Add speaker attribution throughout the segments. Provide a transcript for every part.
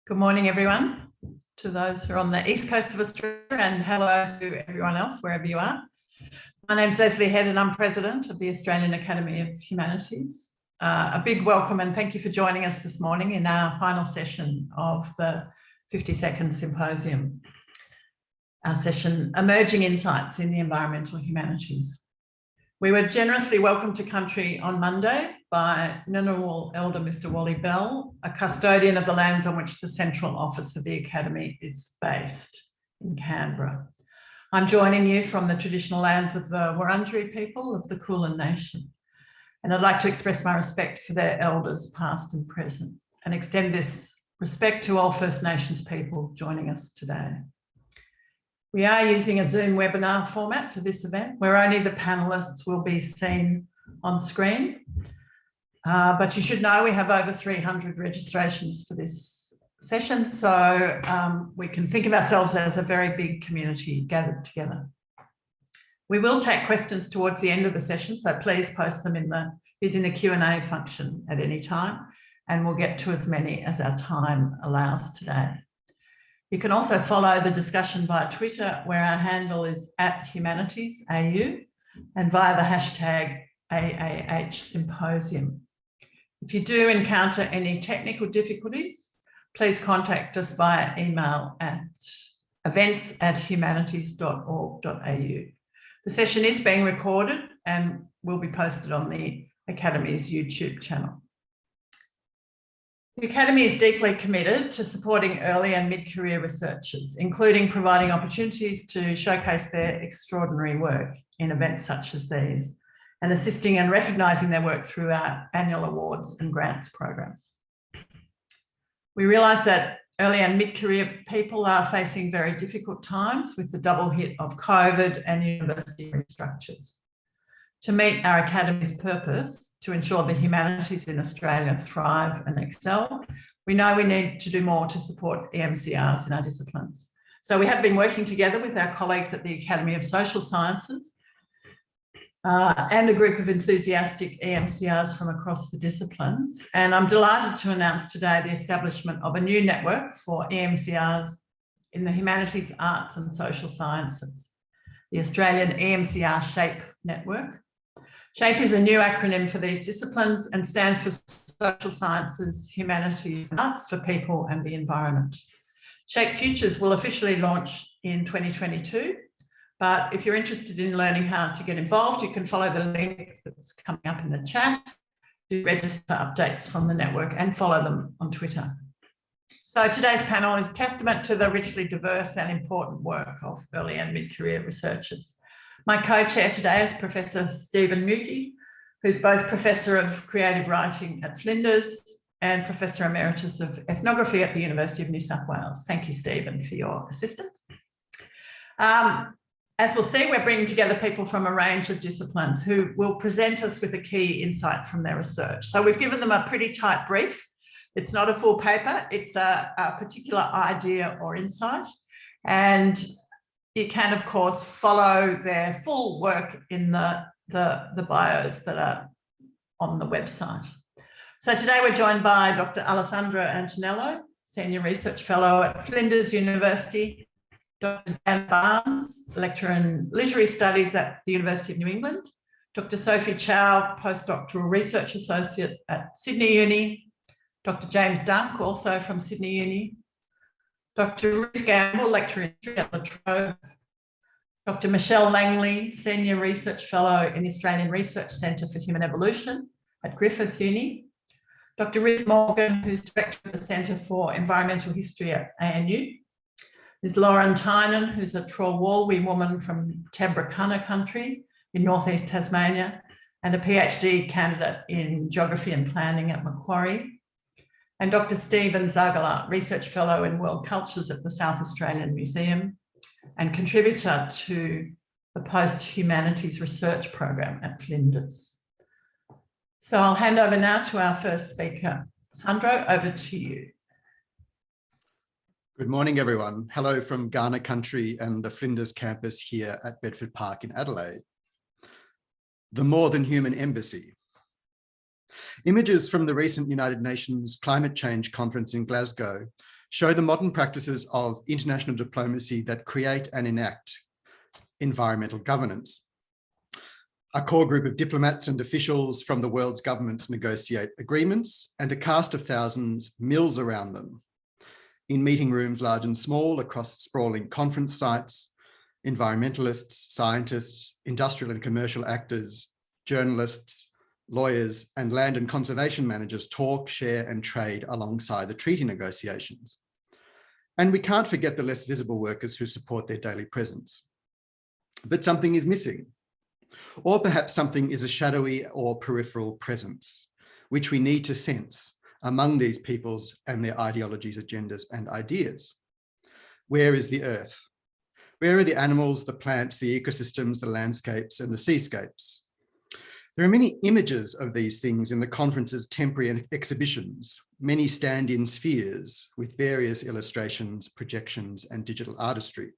Speaker 1: Good morning, everyone, to those who are on the east coast of Australia, and hello to everyone else, wherever you are. My name's Leslie Head and I'm President of the Australian Academy of Humanities. A big welcome and thank you for joining us this morning in our final session of the 52nd Symposium, our session, Emerging Insights in the Environmental Humanities. We were generously welcomed to country on Monday by Ngunnawal Elder Mr. Wally Bell, a custodian of the lands on which the central office of the Academy is based in Canberra. I'm joining you from the traditional lands of the Wurundjeri people of the Kulin Nation. And I'd like to express my respect for their elders, past and present, and extend this respect to all First Nations people joining us today. We are using a Zoom webinar format for this event, where only the panelists will be seen on screen. But you should know we have over 300 registrations for this session, so we can think of ourselves as a very big community gathered together. We will take questions towards the end of the session, so please post them using the Q&A function at any time, and we'll get to as many as our time allows today. You can also follow the discussion via Twitter, where our handle is @HumanitiesAU, and via the hashtag #AAHSymposium. If you do encounter any technical difficulties, please contact us via email at events@humanities.org.au. The session is being recorded and will be posted on the Academy's YouTube channel. The Academy is deeply committed to supporting early and mid-career researchers, including providing opportunities to showcase their extraordinary work in events such as these, and assisting and recognising their work through our annual awards and grants programs. We realise that early and mid-career people are facing very difficult times with the double hit of COVID and university restructures. To meet our Academy's purpose to ensure the humanities in Australia thrive and excel, we know we need to do more to support EMCRs in our disciplines. So we have been working together with our colleagues at the Academy of Social Sciences and a group of enthusiastic EMCRs from across the disciplines. And I'm delighted to announce today the establishment of a new network for EMCRs in the humanities, arts and social sciences, the Australian EMCR SHAPE network. SHAPE is a new acronym for these disciplines and stands for Social Sciences, Humanities and Arts for People and the Environment. SHAPE Futures will officially launch in 2022, but if you're interested in learning how to get involved, you can follow the link that's coming up in the chat to register updates from the network and follow them on Twitter. So today's panel is testament to the richly diverse and important work of early and mid-career researchers. My co-chair today is Professor Stephen Mugie, who's both Professor of Creative Writing at Flinders and Professor Emeritus of Ethnography at the University of New South Wales. Thank you, Stephen, for your assistance. As we'll see, we're bringing together people from a range of disciplines who will present us with a key insight from their research. So we've given them a pretty tight brief. It's not a full paper, it's a particular idea or insight. And you can, of course, follow their full work in the bios that are on the website. So today we're joined by Dr. Alessandra Antonello, Senior Research Fellow at Flinders University, Dr. Dan Barnes, Lecturer in Literary Studies at the University of New England, Dr. Sophie Chow, Postdoctoral Research Associate at Sydney Uni, Dr. James Dunk, also from Sydney Uni, Dr. Ruth Gamble, Lecturer in History at La Trobe, Dr. Michelle Langley, Senior Research Fellow in the Australian Research Centre for Human Evolution at Griffith Uni, Dr. Ruth Morgan, who's Director of the Centre for Environmental History at ANU, there's Lauren Tynan, who's a Trawalwi woman from Tabracunna country in northeast Tasmania, and a PhD candidate in Geography and Planning at Macquarie, and Dr. Stephen Zagala, Research Fellow in World Cultures at the South Australian Museum and contributor to the Post-Humanities Research Program at Flinders. So I'll hand over now to our first speaker. Sandro, over to you.
Speaker 2: Good morning, everyone. Hello from Ghana country and the Flinders campus here at Bedford Park in Adelaide. The More Than Human Embassy. Images from the recent United Nations Climate Change Conference in Glasgow show the modern practices of international diplomacy that create and enact environmental governance. A core group of diplomats and officials from the world's governments negotiate agreements, and a cast of thousands mills around them. In meeting rooms large and small across sprawling conference sites, environmentalists, scientists, industrial and commercial actors, journalists, lawyers, and land and conservation managers talk, share, and trade alongside the treaty negotiations. And we can't forget the less visible workers who support their daily presence. But something is missing. Or perhaps something is a shadowy or peripheral presence, which we need to sense among these peoples and their ideologies, agendas, and ideas. Where is the earth? Where are the animals, the plants, the ecosystems, the landscapes, and the seascapes? There are many images of these things in the conference's temporary exhibitions, many stand-in spheres with various illustrations, projections, and digital artistry.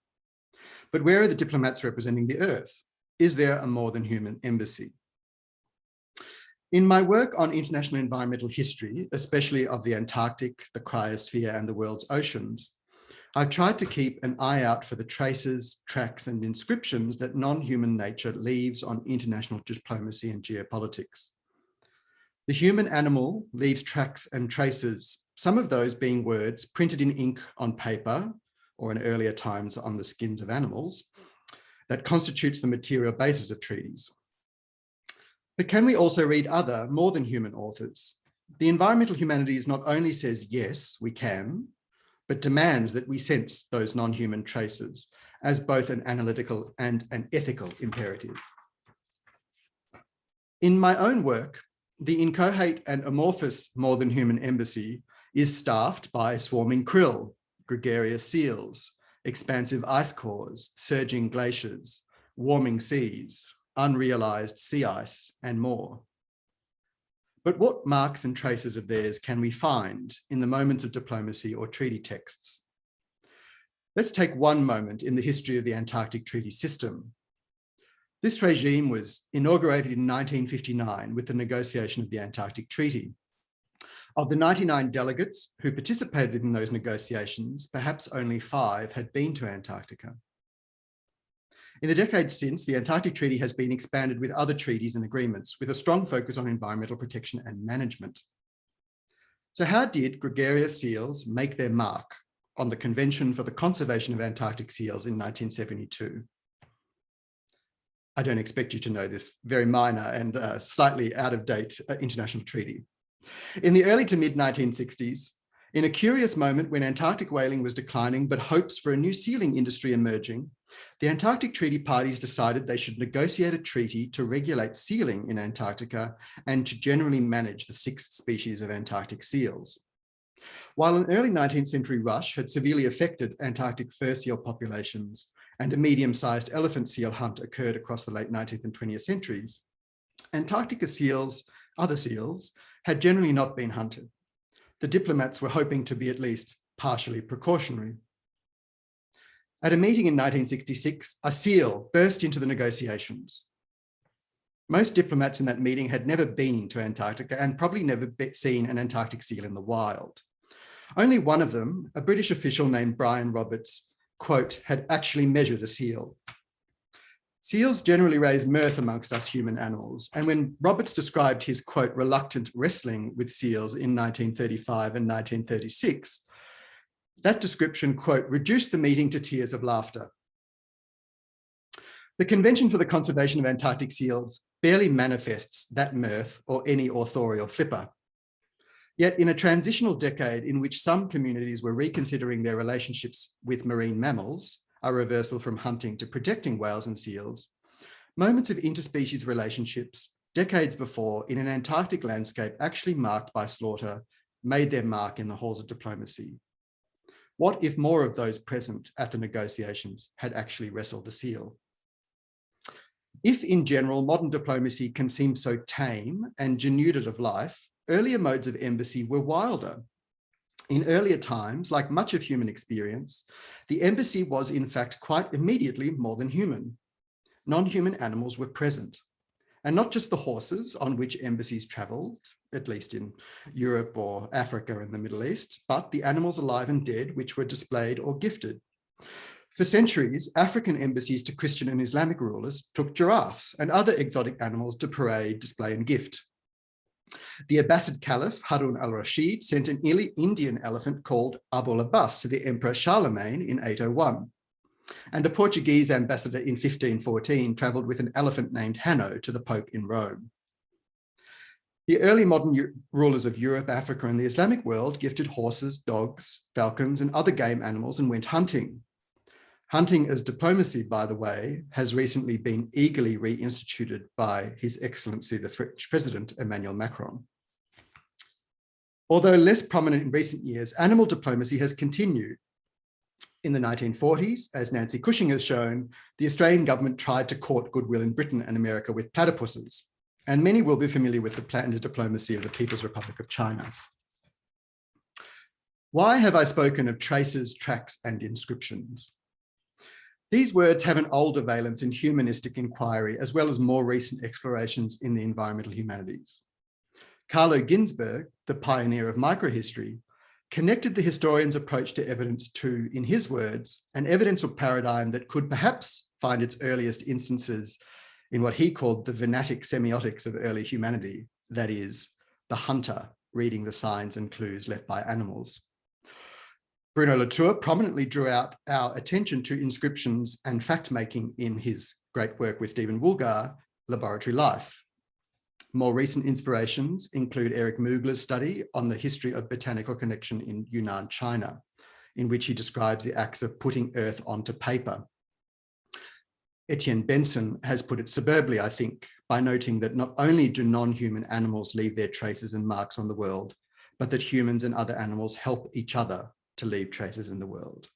Speaker 2: But where are the diplomats representing the earth? Is there a more than human embassy? In my work on international environmental history, especially of the Antarctic, the cryosphere, and the world's oceans, I've tried to keep an eye out for the traces, tracks, and inscriptions that non-human nature leaves on international diplomacy and geopolitics. The human animal leaves tracks and traces, some of those being words printed in ink on paper, or in earlier times on the skins of animals, that constitutes the material basis of treaties. But can we also read other, more than human authors? The environmental humanities not only says, yes, we can, but demands that we sense those non-human traces as both an analytical and an ethical imperative. In my own work, the inchoate and amorphous more than human embassy is staffed by swarming krill, gregarious seals, expansive ice cores, surging glaciers, warming seas, unrealized sea ice, and more. But what marks and traces of theirs can we find in the moments of diplomacy or treaty texts? Let's take one moment in the history of the Antarctic Treaty System. This regime was inaugurated in 1959 with the negotiation of the Antarctic Treaty. Of the 99 delegates who participated in those negotiations, perhaps only 5 had been to Antarctica. In the decades since, the Antarctic Treaty has been expanded with other treaties and agreements with a strong focus on environmental protection and management. So how did gregarious seals make their mark on the Convention for the Conservation of Antarctic Seals in 1972? I don't expect you to know this very minor and slightly out of date international treaty. In the early to mid 1960s, in a curious moment when Antarctic whaling was declining, but hopes for a new sealing industry emerging, the Antarctic Treaty parties decided they should negotiate a treaty to regulate sealing in Antarctica and to generally manage the 6 species of Antarctic seals. While an early 19th century rush had severely affected Antarctic fur seal populations and a medium-sized elephant seal hunt occurred across the late 19th and 20th centuries, Antarctica seals, other seals, had generally not been hunted. The diplomats were hoping to be at least partially precautionary. At a meeting in 1966, a seal burst into the negotiations. Most diplomats in that meeting had never been to Antarctica and probably never seen an Antarctic seal in the wild. Only one of them, a British official named Brian Roberts, quote, had actually measured a seal. Seals generally raise mirth amongst us human animals, and when Roberts described his, quote, reluctant wrestling with seals in 1935 and 1936, that description, quote, reduced the meeting to tears of laughter. The Convention for the Conservation of Antarctic Seals barely manifests that mirth or any authorial flipper. Yet in a transitional decade in which some communities were reconsidering their relationships with marine mammals, a reversal from hunting to protecting whales and seals, moments of interspecies relationships decades before in an Antarctic landscape actually marked by slaughter made their mark in the halls of diplomacy. What if more of those present at the negotiations had actually wrestled a seal? If in general modern diplomacy can seem so tame and denuded of life, earlier modes of embassy were wilder. In earlier times, like much of human experience, the embassy was in fact quite immediately more than human. Non-human animals were present, and not just the horses on which embassies travelled, at least in Europe or Africa and the Middle East, but the animals alive and dead which were displayed or gifted. For centuries, African embassies to Christian and Islamic rulers took giraffes and other exotic animals to parade, display and gift. The Abbasid Caliph Harun al-Rashid sent an Indian elephant called Abul Abbas to the Emperor Charlemagne in 801. And a Portuguese ambassador in 1514 travelled with an elephant named Hanno to the Pope in Rome. The early modern rulers of Europe, Africa, and the Islamic world gifted horses, dogs, falcons, and other game animals and went hunting. Hunting as diplomacy, by the way, has recently been eagerly reinstituted by His Excellency the French President, Emmanuel Macron. Although less prominent in recent years, animal diplomacy has continued. In the 1940s, as Nancy Cushing has shown, the Australian government tried to court goodwill in Britain and America with platypuses, and many will be familiar with the planned diplomacy of the People's Republic of China. Why have I spoken of traces, tracks, and inscriptions? These words have an older valence in humanistic inquiry, as well as more recent explorations in the environmental humanities. Carlo Ginzburg, the pioneer of microhistory, connected the historian's approach to evidence to, in his words, an evidential paradigm that could perhaps find its earliest instances in what he called the venatic semiotics of early humanity, that is, the hunter reading the signs and clues left by animals. Bruno Latour prominently drew out our attention to inscriptions and fact-making in his great work with Stephen Woolgar, Laboratory Life. More recent inspirations include Eric Mugler's study on the history of botanical connection in Yunnan, China, in which he describes the acts of putting earth onto paper. Etienne Benson has put it superbly, I think, by noting that not only do non-human animals leave their traces and marks on the world, but that humans and other animals help each other to leave traces in the world.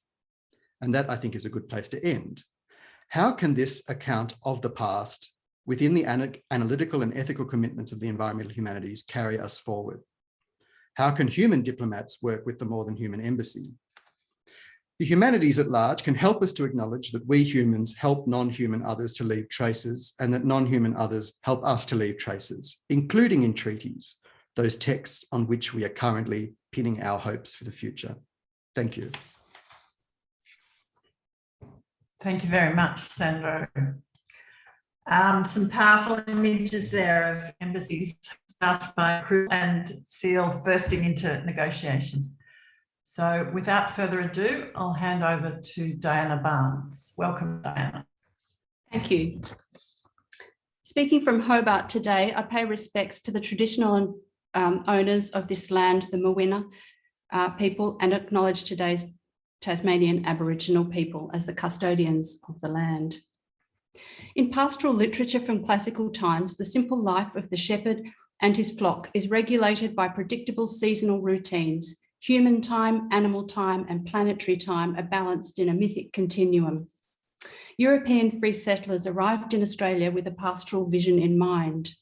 Speaker 2: And that, I think, is a good place to end. How can this account of the past within the analytical and ethical commitments of the environmental humanities carry us forward? How can human diplomats work with the More Than Human Embassy? The humanities at large can help us to acknowledge that we humans help non-human others to leave traces, and that non-human others help us to leave traces, including in treaties, those texts on which we are currently pinning our hopes for the future. Thank you.
Speaker 1: Thank you very much, Sandro. Some powerful images there of embassies staffed by crew and seals bursting into negotiations. So without further ado, I'll hand over to Diana Barnes. Welcome, Diana.
Speaker 3: Thank you. Speaking from Hobart today, I pay respects to the traditional owners of this land, the Mawina people, and acknowledge today's Tasmanian Aboriginal people as the custodians of the land. In pastoral literature from classical times, the simple life of the shepherd and his flock is regulated by predictable seasonal routines. Human time, animal time, and planetary time are balanced in a mythic continuum. European free settlers arrived in Australia with a pastoral vision in mind.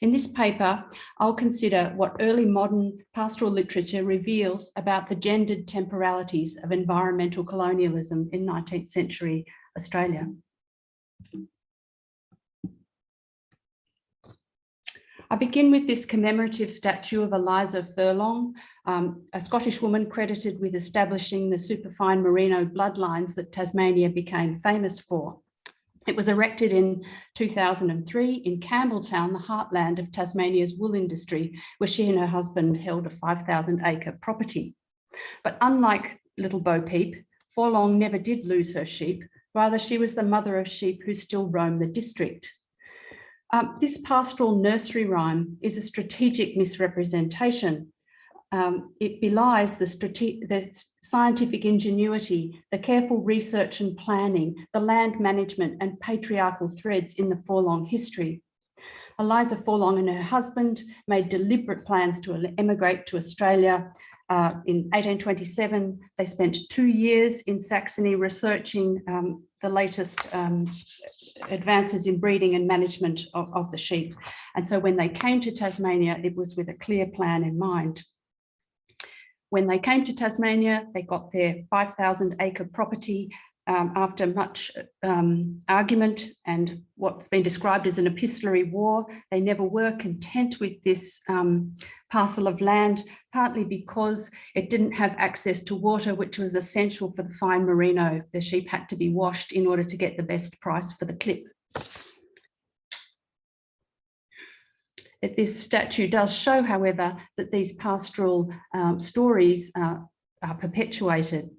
Speaker 3: In this paper, I'll consider what early modern pastoral literature reveals about the gendered temporalities of environmental colonialism in 19th century Australia. I begin with this commemorative statue of Eliza Furlong, a Scottish woman credited with establishing the superfine merino bloodlines that Tasmania became famous for. It was erected in 2003 in Campbelltown, the heartland of Tasmania's wool industry, where she and her husband held a 5,000-acre property. But unlike little Bo Peep, Furlong never did lose her sheep. Rather, she was the mother of sheep who still roam the district. This pastoral nursery rhyme is a strategic misrepresentation. It belies the scientific ingenuity, the careful research and planning, the land management and patriarchal threads in the Furlong history. Eliza Furlong and her husband made deliberate plans to emigrate to Australia. In 1827, they spent 2 years in Saxony researching the latest advances in breeding and management of the sheep. And so when they came to Tasmania, it was with a clear plan in mind. When they came to Tasmania, they got their 5,000-acre property after much argument and what's been described as an epistolary war, they never were content with this parcel of land, partly because it didn't have access to water, which was essential for the fine merino. The sheep had to be washed in order to get the best price for the clip. This statue does show, however, that these pastoral stories are perpetuated.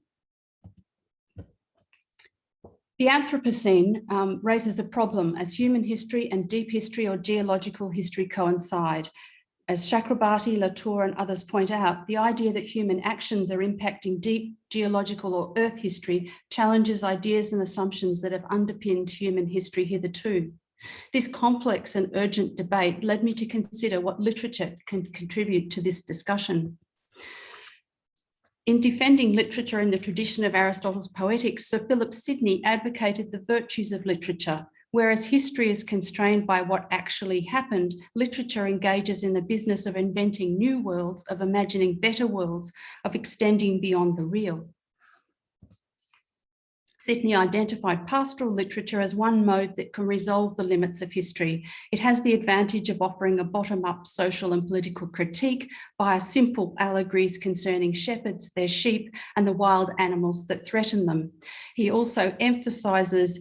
Speaker 3: The Anthropocene raises a problem as human history and deep history or geological history coincide. As Chakrabarti, Latour and others point out, the idea that human actions are impacting deep geological or earth history challenges ideas and assumptions that have underpinned human history hitherto. This complex and urgent debate led me to consider what literature can contribute to this discussion. In defending literature in the tradition of Aristotle's Poetics, Sir Philip Sidney advocated the virtues of literature. Whereas history is constrained by what actually happened, literature engages in the business of inventing new worlds, of imagining better worlds, of extending beyond the real. Sidney identified pastoral literature as one mode that can resolve the limits of history. It has the advantage of offering a bottom-up social and political critique via simple allegories concerning shepherds, their sheep, and the wild animals that threaten them. He also emphasises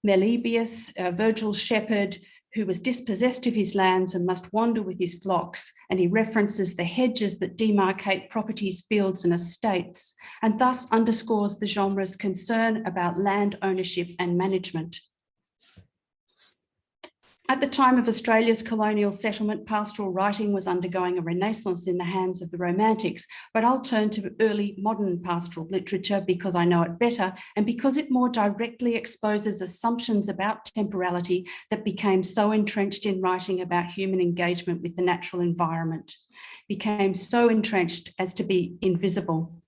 Speaker 3: Meliboeus, Virgil's shepherd, who was dispossessed of his lands and must wander with his flocks, and he references the hedges that demarcate properties, fields and estates, and thus underscores the genre's concern about land ownership and management. At the time of Australia's colonial settlement, pastoral writing was undergoing a renaissance in the hands of the Romantics, but I'll turn to early modern pastoral literature because I know it better and because it more directly exposes assumptions about temporality that became so entrenched in writing about human engagement with the natural environment, became so entrenched as to be invisible.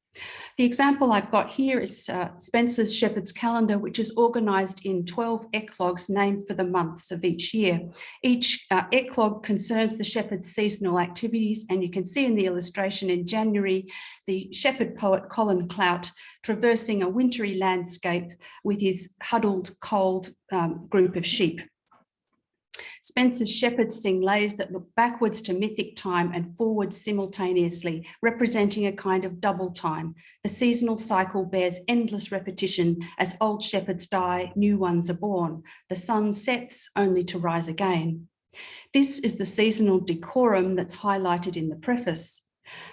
Speaker 3: The example I've got here is Spencer's Shepherd's Calendar, which is organised in 12 eclogues named for the months of each year. Each eclogue concerns the shepherd's seasonal activities, and you can see in the illustration in January, the shepherd poet Colin Clout traversing a wintry landscape with his huddled, cold group of sheep. Spencer's shepherds sing lays that look backwards to mythic time and forwards simultaneously, representing a kind of double time. The seasonal cycle bears endless repetition. As old shepherds die, new ones are born. The sun sets only to rise again. This is the seasonal decorum that's highlighted in the preface.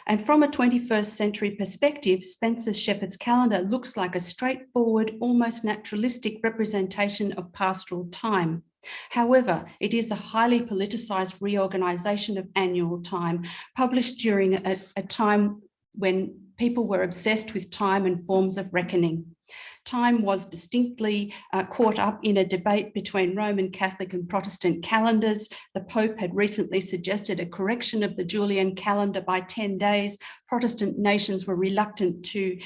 Speaker 3: And from a 21st century perspective, Spencer's Shepherd's Calendar looks like a straightforward, almost naturalistic representation of pastoral time. However, it is a highly politicised reorganisation of annual time, published during a time when people were obsessed with time and forms of reckoning. Time was distinctly caught up in a debate between Roman Catholic and Protestant calendars. The Pope had recently suggested a correction of the Julian calendar by 10 days. Protestant nations were reluctant to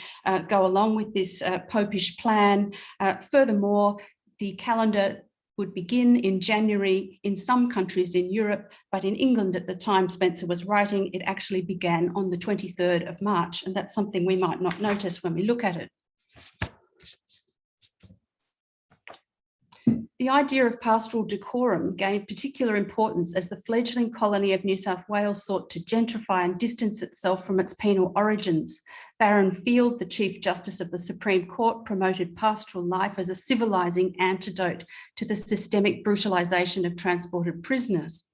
Speaker 3: go along with this popish plan. Furthermore, the calendar would begin in January in some countries in Europe, but in England at the time Spencer was writing, it actually began on the 23rd of March, and that's something we might not notice when we look at it. The idea of pastoral decorum gained particular importance as the fledgling colony of New South Wales sought to gentrify and distance itself from its penal origins. Baron Field, the Chief Justice of the Supreme Court, promoted pastoral life as a civilising antidote to the systemic brutalisation of transported prisoners.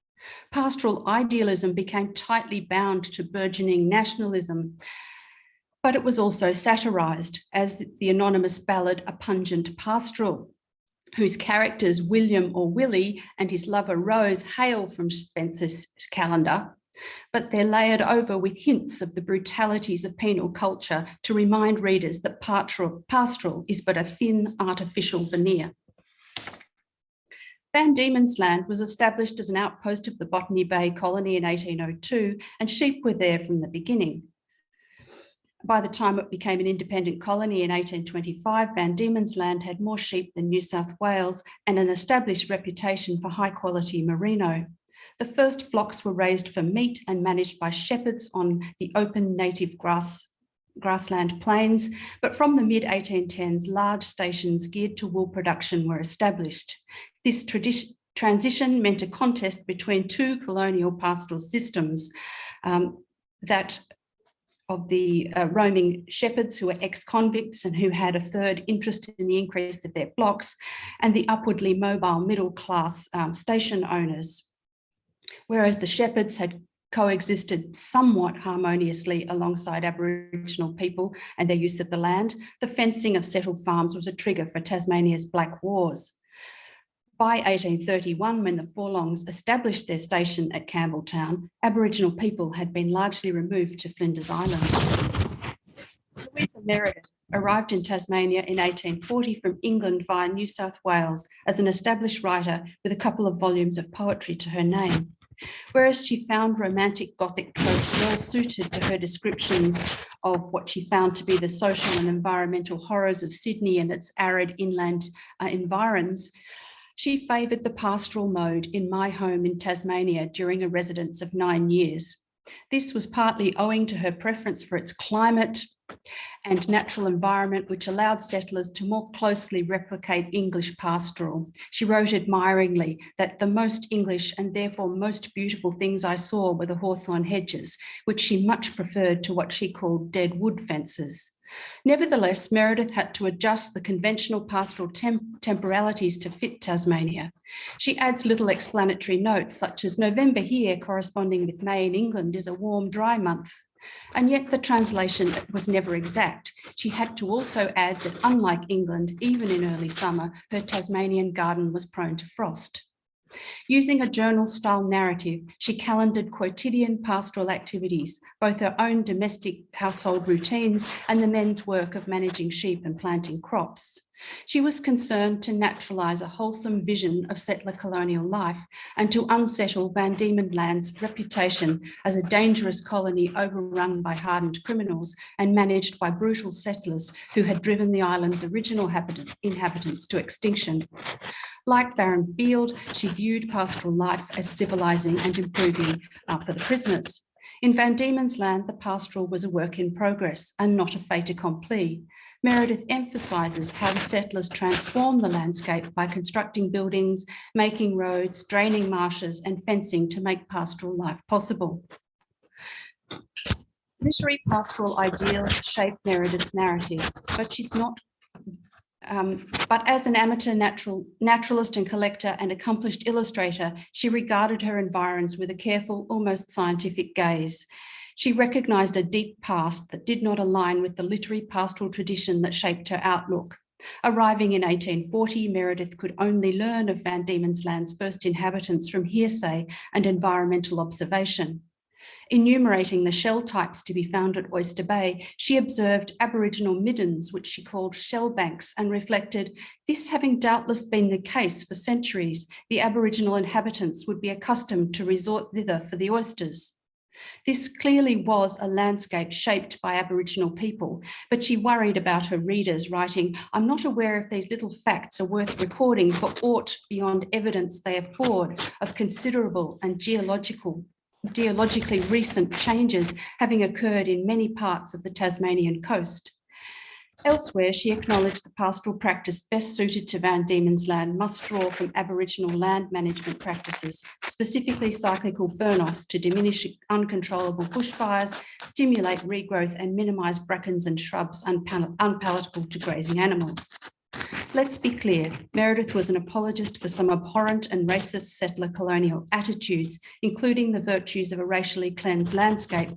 Speaker 3: Pastoral idealism became tightly bound to burgeoning nationalism, but it was also satirised as the anonymous ballad A Pungent Pastoral, whose characters William or Willie and his lover Rose hail from Spencer's Calendar, but they're layered over with hints of the brutalities of penal culture to remind readers that pastoral is but a thin artificial veneer. Van Diemen's Land was established as an outpost of the Botany Bay colony in 1802, and sheep were there from the beginning. By the time it became an independent colony in 1825, Van Diemen's Land had more sheep than New South Wales and an established reputation for high quality merino. The first flocks were raised for meat and managed by shepherds on the open native grass grassland plains, but from the mid-1810s, large stations geared to wool production were established. This transition meant a contest between two colonial pastoral systems, that of the roaming shepherds who were ex-convicts and who had a third interest in the increase of their flocks, and the upwardly mobile middle-class station owners. Whereas the shepherds had coexisted somewhat harmoniously alongside Aboriginal people and their use of the land, the fencing of settled farms was a trigger for Tasmania's Black Wars. By 1831, when the Forlongs established their station at Campbelltown, Aboriginal people had been largely removed to Flinders Island. Louisa Meredith arrived in Tasmania in 1840 from England via New South Wales as an established writer with a couple of volumes of poetry to her name. Whereas she found romantic Gothic tropes well suited to her descriptions of what she found to be the social and environmental horrors of Sydney and its arid inland environs, she favoured the pastoral mode in my home in Tasmania during a residence of 9 years. This was partly owing to her preference for its climate and natural environment, which allowed settlers to more closely replicate English pastoral. She wrote admiringly that the most English and therefore most beautiful things I saw were the hawthorn hedges, which she much preferred to what she called dead wood fences. Nevertheless, Meredith had to adjust the conventional pastoral temporalities to fit Tasmania. She adds little explanatory notes, such as November here corresponding with May in England is a warm, dry month. And yet the translation was never exact. She had to also add that unlike England, even in early summer, her Tasmanian garden was prone to frost. Using a journal-style narrative, she calendared quotidian pastoral activities, both her own domestic household routines and the men's work of managing sheep and planting crops. She was concerned to naturalise a wholesome vision of settler colonial life and to unsettle Van Diemen Land's reputation as a dangerous colony overrun by hardened criminals and managed by brutal settlers who had driven the island's original inhabitants to extinction. Like Baron Field, she viewed pastoral life as civilising and improving for the prisoners. In Van Diemen's Land, the pastoral was a work in progress and not a fait accompli. Meredith emphasises how the settlers transformed the landscape by constructing buildings, making roads, draining marshes and fencing to make pastoral life possible. Literary pastoral ideals shape Meredith's narrative, but she's not but as an amateur naturalist and collector and accomplished illustrator, she regarded her environs with a careful, almost scientific gaze. She recognised a deep past that did not align with the literary pastoral tradition that shaped her outlook. Arriving in 1840, Meredith could only learn of Van Diemen's Land's first inhabitants from hearsay and environmental observation. Enumerating the shell types to be found at Oyster Bay, she observed Aboriginal middens, which she called shell banks, and reflected, this having doubtless been the case for centuries, the Aboriginal inhabitants would be accustomed to resort thither for the oysters. This clearly was a landscape shaped by Aboriginal people, but she worried about her readers, writing, I'm not aware if these little facts are worth recording for aught beyond evidence they afford of considerable and geologically recent changes having occurred in many parts of the Tasmanian coast. Elsewhere, she acknowledged the pastoral practice best suited to Van Diemen's Land must draw from Aboriginal land management practices, specifically cyclical burn-offs to diminish uncontrollable bushfires, stimulate regrowth and minimise brackens and shrubs unpalatable to grazing animals. Let's be clear, Meredith was an apologist for some abhorrent and racist settler colonial attitudes, including the virtues of a racially cleansed landscape.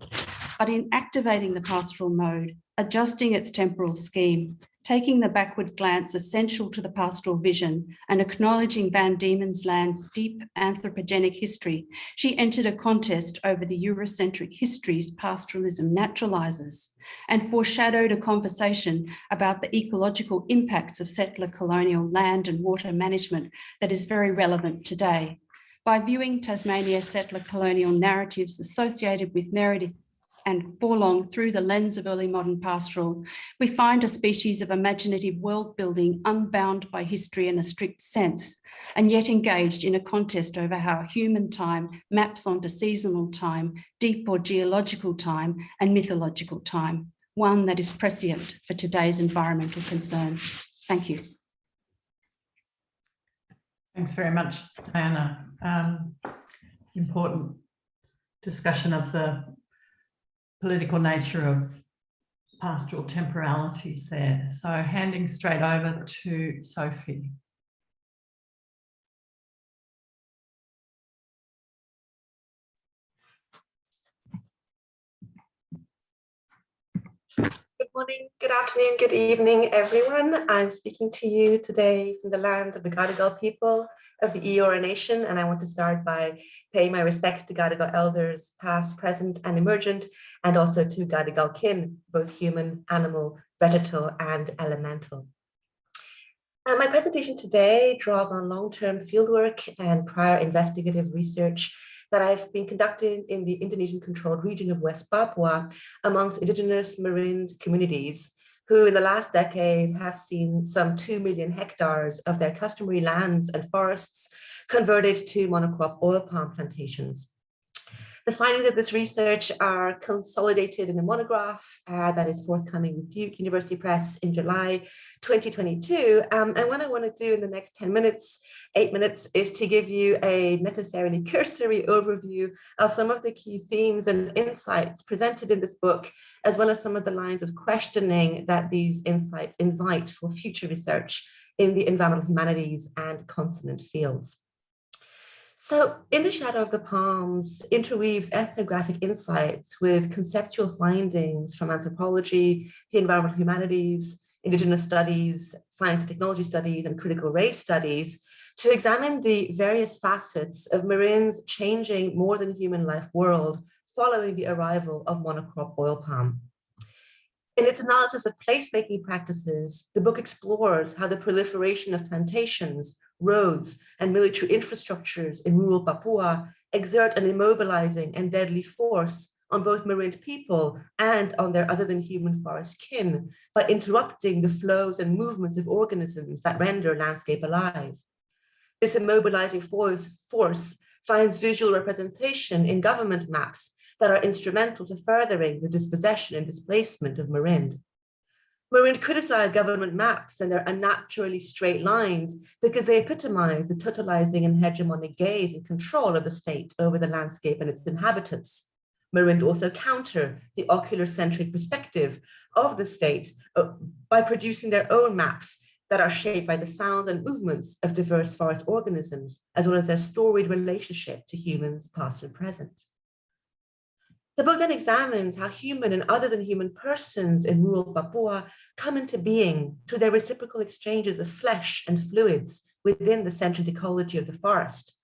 Speaker 3: But in activating the pastoral mode, adjusting its temporal scheme, taking the backward glance essential to the pastoral vision, and acknowledging Van Diemen's Land's deep anthropogenic history, she entered a contest over the Eurocentric histories pastoralism naturalises, and foreshadowed a conversation about the ecological impacts of settler colonial land and water management that is very relevant today. By viewing Tasmania settler colonial narratives associated with Meredith and Forlong through the lens of early modern pastoral, we find a species of imaginative world building unbound by history in a strict sense, and yet engaged in a contest over how human time maps onto seasonal time, deep or geological time, and mythological time. one that is prescient for today's environmental concerns. Thank you.
Speaker 1: Thanks very much, Diana. Important discussion of the political nature of pastoral temporalities there. So handing straight over to Sophie.
Speaker 4: Good morning, good afternoon, good evening, everyone. I'm speaking to you today from the land of the Gadigal people of the Eora Nation, and I want to start by paying my respects to Gadigal elders, past, present, and emergent, and also to Gadigal kin, both human, animal, vegetal, and elemental. My presentation today draws on long-term fieldwork and prior investigative research that I've been conducting in the Indonesian-controlled region of West Papua amongst Indigenous Marin communities, who in the last decade have seen some 2 million hectares of their customary lands and forests converted to monocrop oil palm plantations. The findings of this research are consolidated in a monograph that is forthcoming with Duke University Press in July 2022. And what I want to do in the next 8 minutes, is to give you a necessarily cursory overview of some of the key themes and insights presented in this book, as well as some of the lines of questioning that these insights invite for future research in the environmental humanities and consonant fields. So In the Shadow of the Palms interweaves ethnographic insights with conceptual findings from anthropology, the environmental humanities, Indigenous studies, science and technology studies, and critical race studies to examine the various facets of Marin's changing more than human life world following the arrival of monocrop oil palm. In its analysis of placemaking practices, the book explores how the proliferation of plantations, roads, and military infrastructures in rural Papua exert an immobilizing and deadly force on both Marin people and on their other than human forest kin by interrupting the flows and movements of organisms that render landscape alive. This immobilizing force finds visual representation in government maps that are instrumental to furthering the dispossession and displacement of Marin. Marin criticized government maps and their unnaturally straight lines because they epitomize the totalizing and hegemonic gaze and control of the state over the landscape and its inhabitants. Marin also counter the ocular-centric perspective of the state by producing their own maps that are shaped by the sounds and movements of diverse forest organisms, as well as their storied relationship to humans past and present. The book then examines how human and other than human persons in rural Papua come into being through their reciprocal exchanges of flesh and fluids within the sentient ecology of the forest.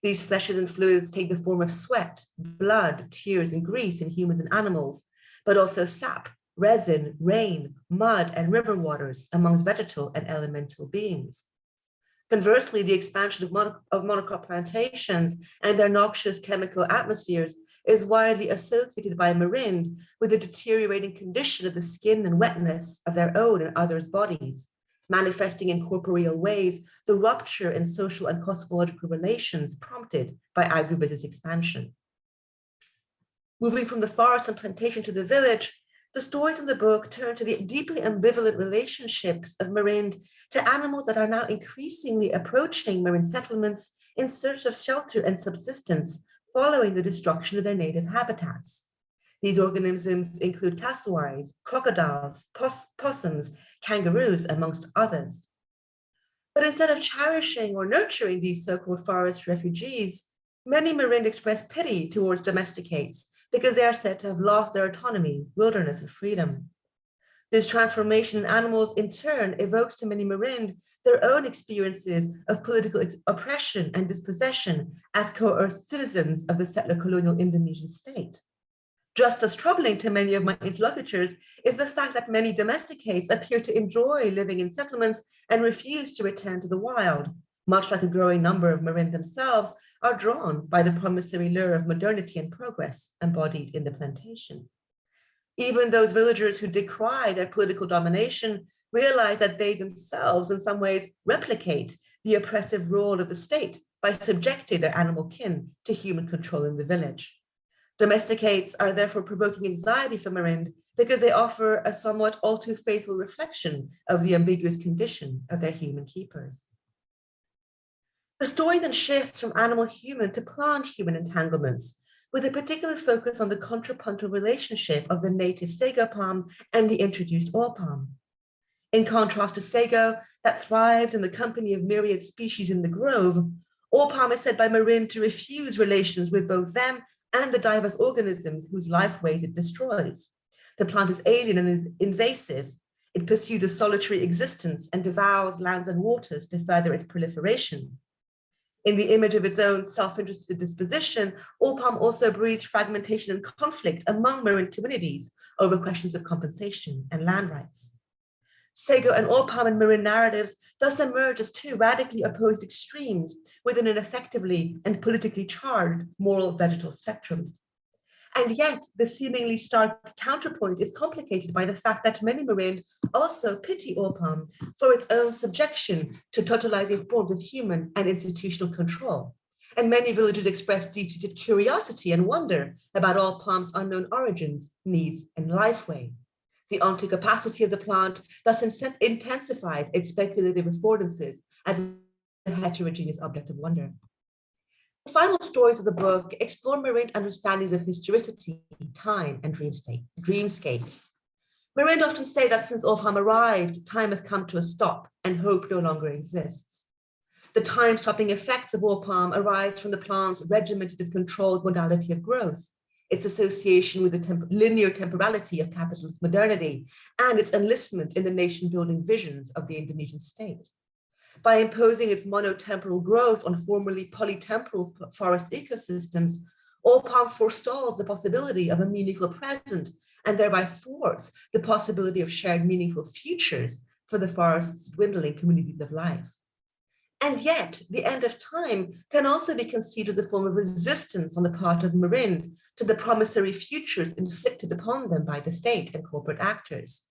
Speaker 4: These fleshes and fluids take the form of sweat, blood, tears, and grease in humans and animals, but also sap, resin, rain, mud, and river waters amongst vegetal and elemental beings. Conversely, the expansion of monocrop plantations and their noxious chemical atmospheres is widely associated by Marin with the deteriorating condition of the skin and wetness of their own and others' bodies, manifesting in corporeal ways the rupture in social and cosmological relations prompted by agribusiness expansion. Moving from the forest and plantation to the village, the stories in the book turn to the deeply ambivalent relationships of Marin to animals that are now increasingly approaching Marin settlements in search of shelter and subsistence following the destruction of their native habitats. These organisms include cassowaries, crocodiles, possums, kangaroos, amongst others. But instead of cherishing or nurturing these so-called forest refugees, many Marin express pity towards domesticates because they are said to have lost their autonomy, wilderness, and freedom. This transformation in animals in turn evokes to many Marin their own experiences of political oppression and dispossession as coerced citizens of the settler colonial Indonesian state. Just as troubling to many of my interlocutors is the fact that many domesticates appear to enjoy living in settlements and refuse to return to the wild, much like a growing number of Marin themselves are drawn by the promissory lure of modernity and progress embodied in the plantation. Even those villagers who decry their political domination realize that they themselves in some ways replicate the oppressive role of the state by subjecting their animal kin to human control in the village. Domesticates are therefore provoking anxiety for Marind because they offer a somewhat all too faithful reflection of the ambiguous condition of their human keepers. The story then shifts from animal-human to plant-human entanglements, with a particular focus on the contrapuntal relationship of the native sago palm and the introduced oil palm. In contrast to sago, that thrives in the company of myriad species in the grove, oil palm is said by Marind to refuse relations with both them and the diverse organisms whose lifeways it destroys. The plant is alien and invasive. It pursues a solitary existence and devours lands and waters to further its proliferation. In the image of its own self-interested disposition, oil palm also breeds fragmentation and conflict among Marind communities over questions of compensation and land rights. Sago and oil palm in Marind narratives thus emerge as two radically opposed extremes within an effectively and politically charged moral vegetal spectrum. And yet, the seemingly stark counterpoint is complicated by the fact that many Marind also pity oil palm for its own subjection to totalizing forms of human and institutional control. And many villagers express deep-seated curiosity and wonder about oil palm's unknown origins, needs, and lifeway. The onto-capacity of the plant thus intensifies its speculative affordances as a heterogeneous object of wonder. The final stories of the book explore Marind understandings of historicity, time, and dreamscapes. Marind often say that since oil palm arrived, time has come to a stop and hope no longer exists. The time-stopping effects of oil palm arise from the plant's regimented and controlled modality of growth, its association with the linear temporality of capitalist modernity, and its enlistment in the nation-building visions of the Indonesian state. By imposing its monotemporal growth on formerly polytemporal forest ecosystems, oil palm forestalls the possibility of a meaningful present and thereby thwarts the possibility of shared meaningful futures for the forest's dwindling communities of life. And yet, the end of time can also be conceived as a form of resistance on the part of Marind to the promissory futures inflicted upon them by the state and corporate actors.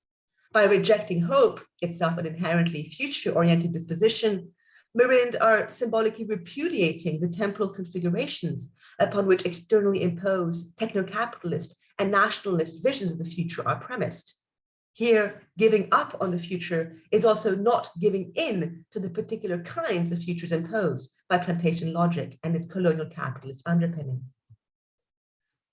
Speaker 4: By rejecting hope, itself an inherently future-oriented disposition, Marind are symbolically repudiating the temporal configurations upon which externally imposed techno-capitalist and nationalist visions of the future are premised. Here, giving up on the future is also not giving in to the particular kinds of futures imposed by plantation logic and its colonial capitalist underpinnings.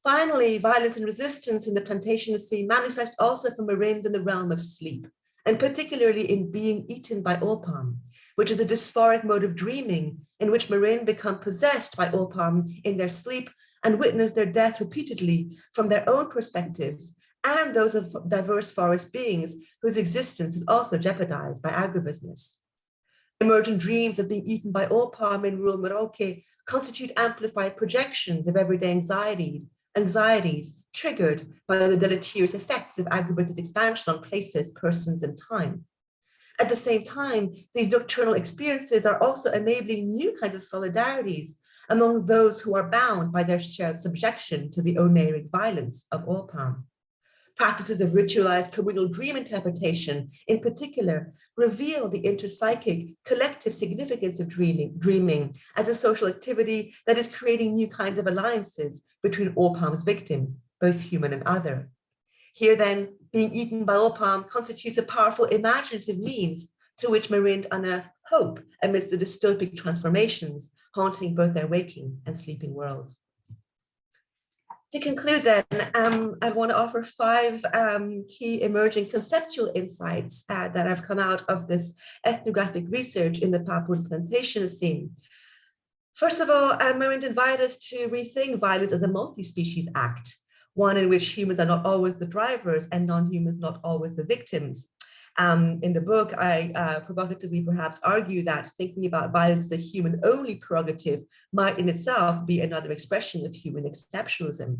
Speaker 4: Finally, violence and resistance in the plantation scene manifest also for Marind in the realm of sleep, and particularly in being eaten by oil palm, which is a dysphoric mode of dreaming in which Marind become possessed by oil palm in their sleep and witness their death repeatedly from their own perspectives and those of diverse forest beings whose existence is also jeopardized by agribusiness. Emergent dreams of being eaten by oil palm in rural Merauke constitute amplified projections of everyday anxieties triggered by the deleterious effects of agribusiness expansion on places, persons, and time. At the same time, these nocturnal experiences are also enabling new kinds of solidarities among those who are bound by their shared subjection to the oneric violence of oil palm. Practices of ritualized communal dream interpretation, in particular, reveal the interpsychic collective significance of dreaming as a social activity that is creating new kinds of alliances between oil palm's victims, both human and other. Here then, being eaten by oil palm constitutes a powerful imaginative means through which Marind unearth hope amidst the dystopic transformations haunting both their waking and sleeping worlds. To conclude then, I want to offer 5 key emerging conceptual insights that have come out of this ethnographic research in the Papuan plantation scene. First of all, Marind invite us to rethink violence as a multi-species act, one in which humans are not always the drivers and non-humans not always the victims. In the book, I provocatively perhaps argue that thinking about violence as a human-only prerogative might in itself be another expression of human exceptionalism.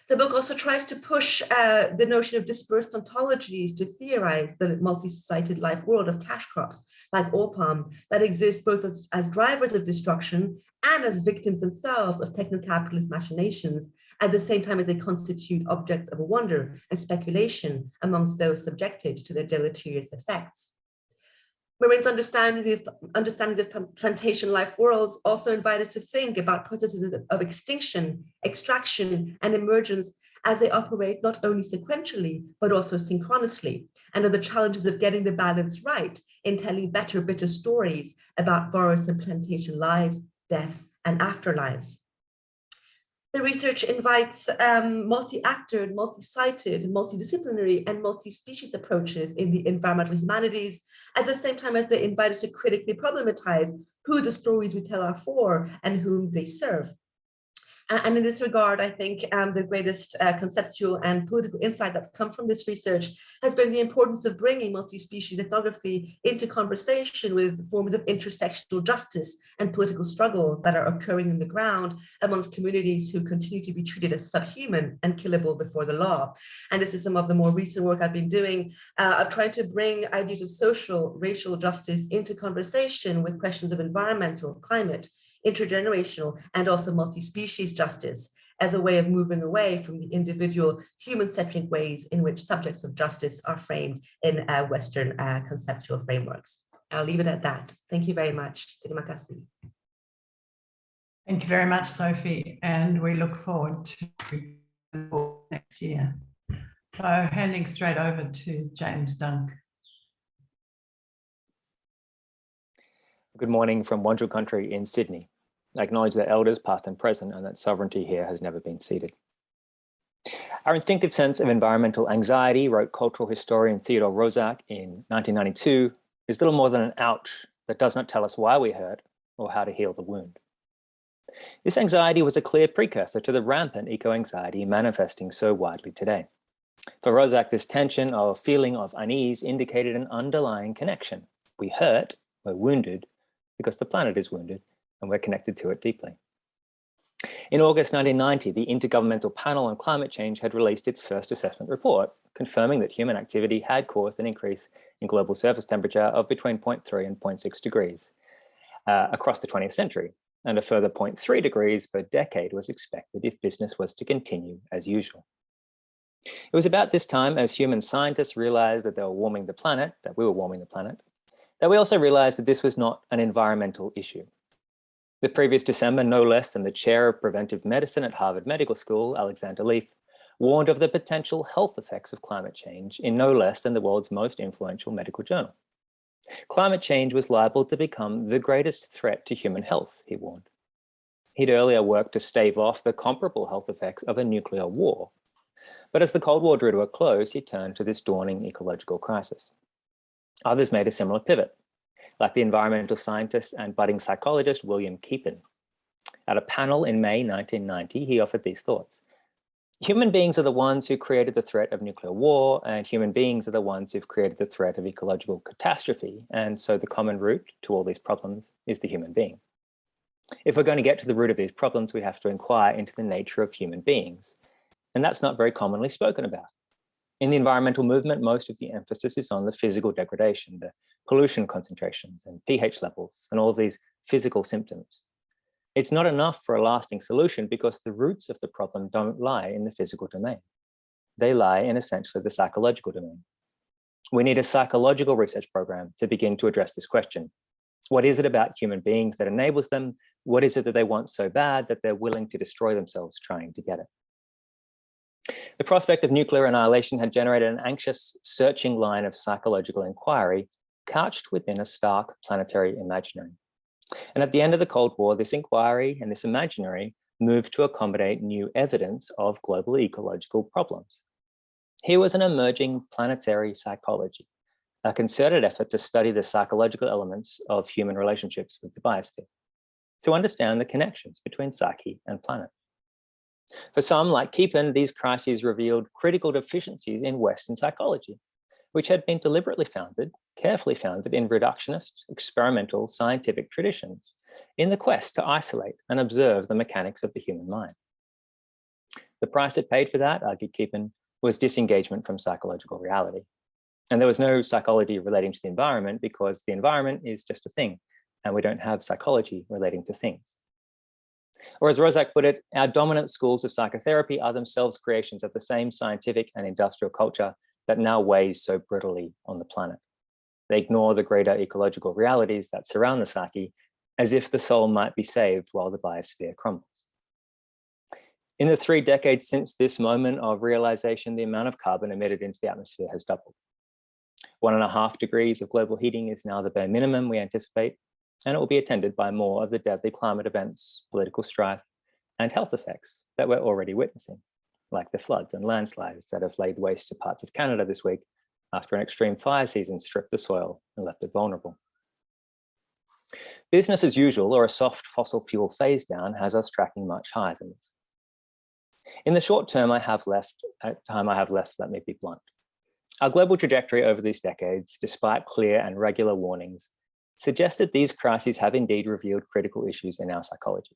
Speaker 4: The book also tries to push the notion of dispersed ontologies to theorize the multi-sited life world of cash crops like oil palm that exist both as drivers of destruction and as victims themselves of techno-capitalist machinations, at the same time as they constitute objects of wonder and speculation amongst those subjected to their deleterious effects. Marin's understanding of plantation life worlds also invite us to think about processes of extinction, extraction, and emergence as they operate not only sequentially, but also synchronously, and of the challenges of getting the balance right in telling better, bitter stories about forest and plantation lives, deaths, and afterlives. The research invites multi-actored, multi-sited, multidisciplinary, and multi-species approaches in the environmental humanities, at the same time as they invite us to critically problematize who the stories we tell are for and whom they serve. And in this regard, I think the greatest conceptual and political insight that's come from this research has been the importance of bringing multi-species ethnography into conversation with forms of intersectional justice and political struggle that are occurring in the ground amongst communities who continue to be treated as subhuman and killable before the law. And this is some of the more recent work I've been doing of trying to bring ideas of social, racial justice into conversation with questions of environmental, climate, intergenerational, and also multi-species justice as a way of moving away from the individual human-centric ways in which subjects of justice are framed in Western conceptual frameworks. I'll leave it at that. Thank you very much. Terima kasih.
Speaker 1: Thank you very much, Sophie, and we look forward to next year. So handing straight over to James Dunk.
Speaker 5: Good morning from Wurundjeri country in Sydney. I acknowledge that elders past and present and that sovereignty here has never been ceded. Our instinctive sense of environmental anxiety, wrote cultural historian Theodore Roszak in 1992, is little more than an ouch that does not tell us why we hurt or how to heal the wound. This anxiety was a clear precursor to the rampant eco-anxiety manifesting so widely today. For Roszak, this tension or feeling of unease indicated an underlying connection. We hurt, we're wounded, because the planet is wounded and we're connected to it deeply. In August 1990, the Intergovernmental Panel on Climate Change had released its first assessment report, confirming that human activity had caused an increase in global surface temperature of between 0.3 and 0.6 degrees across the 20th century, and a further 0.3 degrees per decade was expected if business was to continue as usual. It was about this time, as human scientists realized that they were warming the planet, that we were warming the planet, that we also realized that this was not an environmental issue. The previous December, no less than the chair of preventive medicine at Harvard Medical School, Alexander Leaf, warned of the potential health effects of climate change in no less than the world's most influential medical journal. Climate change was liable to become the greatest threat to human health, he warned. He'd earlier worked to stave off the comparable health effects of a nuclear war. But as the Cold War drew to a close, he turned to this dawning ecological crisis. Others made a similar pivot, like the environmental scientist and budding psychologist William Keepin. At a panel in May 1990, he offered these thoughts. Human beings are the ones who created the threat of nuclear war, and human beings are the ones who've created the threat of ecological catastrophe. And so the common root to all these problems is the human being. If we're going to get to the root of these problems, we have to inquire into the nature of human beings. And that's not very commonly spoken about. In the environmental movement, most of the emphasis is on the physical degradation, the pollution concentrations and pH levels, and all of these physical symptoms. It's not enough for a lasting solution because the roots of the problem don't lie in the physical domain. They lie in essentially the psychological domain. We need a psychological research program to begin to address this question. What is it about human beings that enables them? What is it that they want so bad that they're willing to destroy themselves trying to get it? The prospect of nuclear annihilation had generated an anxious, searching line of psychological inquiry couched within a stark planetary imaginary. And at the end of the Cold War, this inquiry and this imaginary moved to accommodate new evidence of global ecological problems. Here was an emerging planetary psychology, a concerted effort to study the psychological elements of human relationships with the biosphere, to understand the connections between psyche and planet. For some, like Keepin, these crises revealed critical deficiencies in Western psychology, which had been deliberately founded, carefully founded in reductionist, experimental, scientific traditions in the quest to isolate and observe the mechanics of the human mind. The price it paid for that, argued Keepin, was disengagement from psychological reality. And there was no psychology relating to the environment because the environment is just a thing, and we don't have psychology relating to things. Or as Roszak put it, our dominant schools of psychotherapy are themselves creations of the same scientific and industrial culture that now weighs so brutally on the planet. They ignore the greater ecological realities that surround the Saki, as if the soul might be saved while the biosphere crumbles. In the 3 decades since this moment of realization, the amount of carbon emitted into the atmosphere has doubled. 1.5 degrees of global heating is now the bare minimum we anticipate, and it will be attended by more of the deadly climate events, political strife, and health effects that we're already witnessing, like the floods and landslides that have laid waste to parts of Canada this week after an extreme fire season stripped the soil and left it vulnerable. Business as usual, or a soft fossil fuel phase down, has us tracking much higher than this. In the short term I have left, let me be blunt. Our global trajectory over these decades, despite clear and regular warnings, suggested these crises have indeed revealed critical issues in our psychology.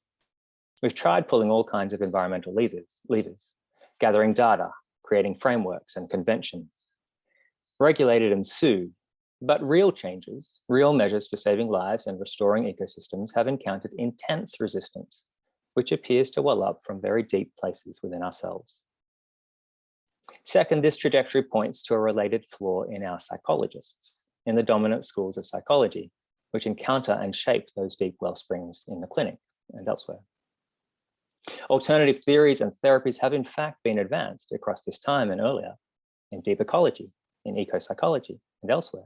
Speaker 5: We've tried pulling all kinds of environmental levers, gathering data, creating frameworks and conventions, regulated and sued, but real changes, real measures for saving lives and restoring ecosystems have encountered intense resistance, which appears to well up from very deep places within ourselves. Second, this trajectory points to a related flaw in our psychologists, in the dominant schools of psychology, which encounter and shape those deep well springs in the clinic and elsewhere. Alternative theories and therapies have in fact been advanced across this time and earlier in deep ecology, in eco-psychology and elsewhere,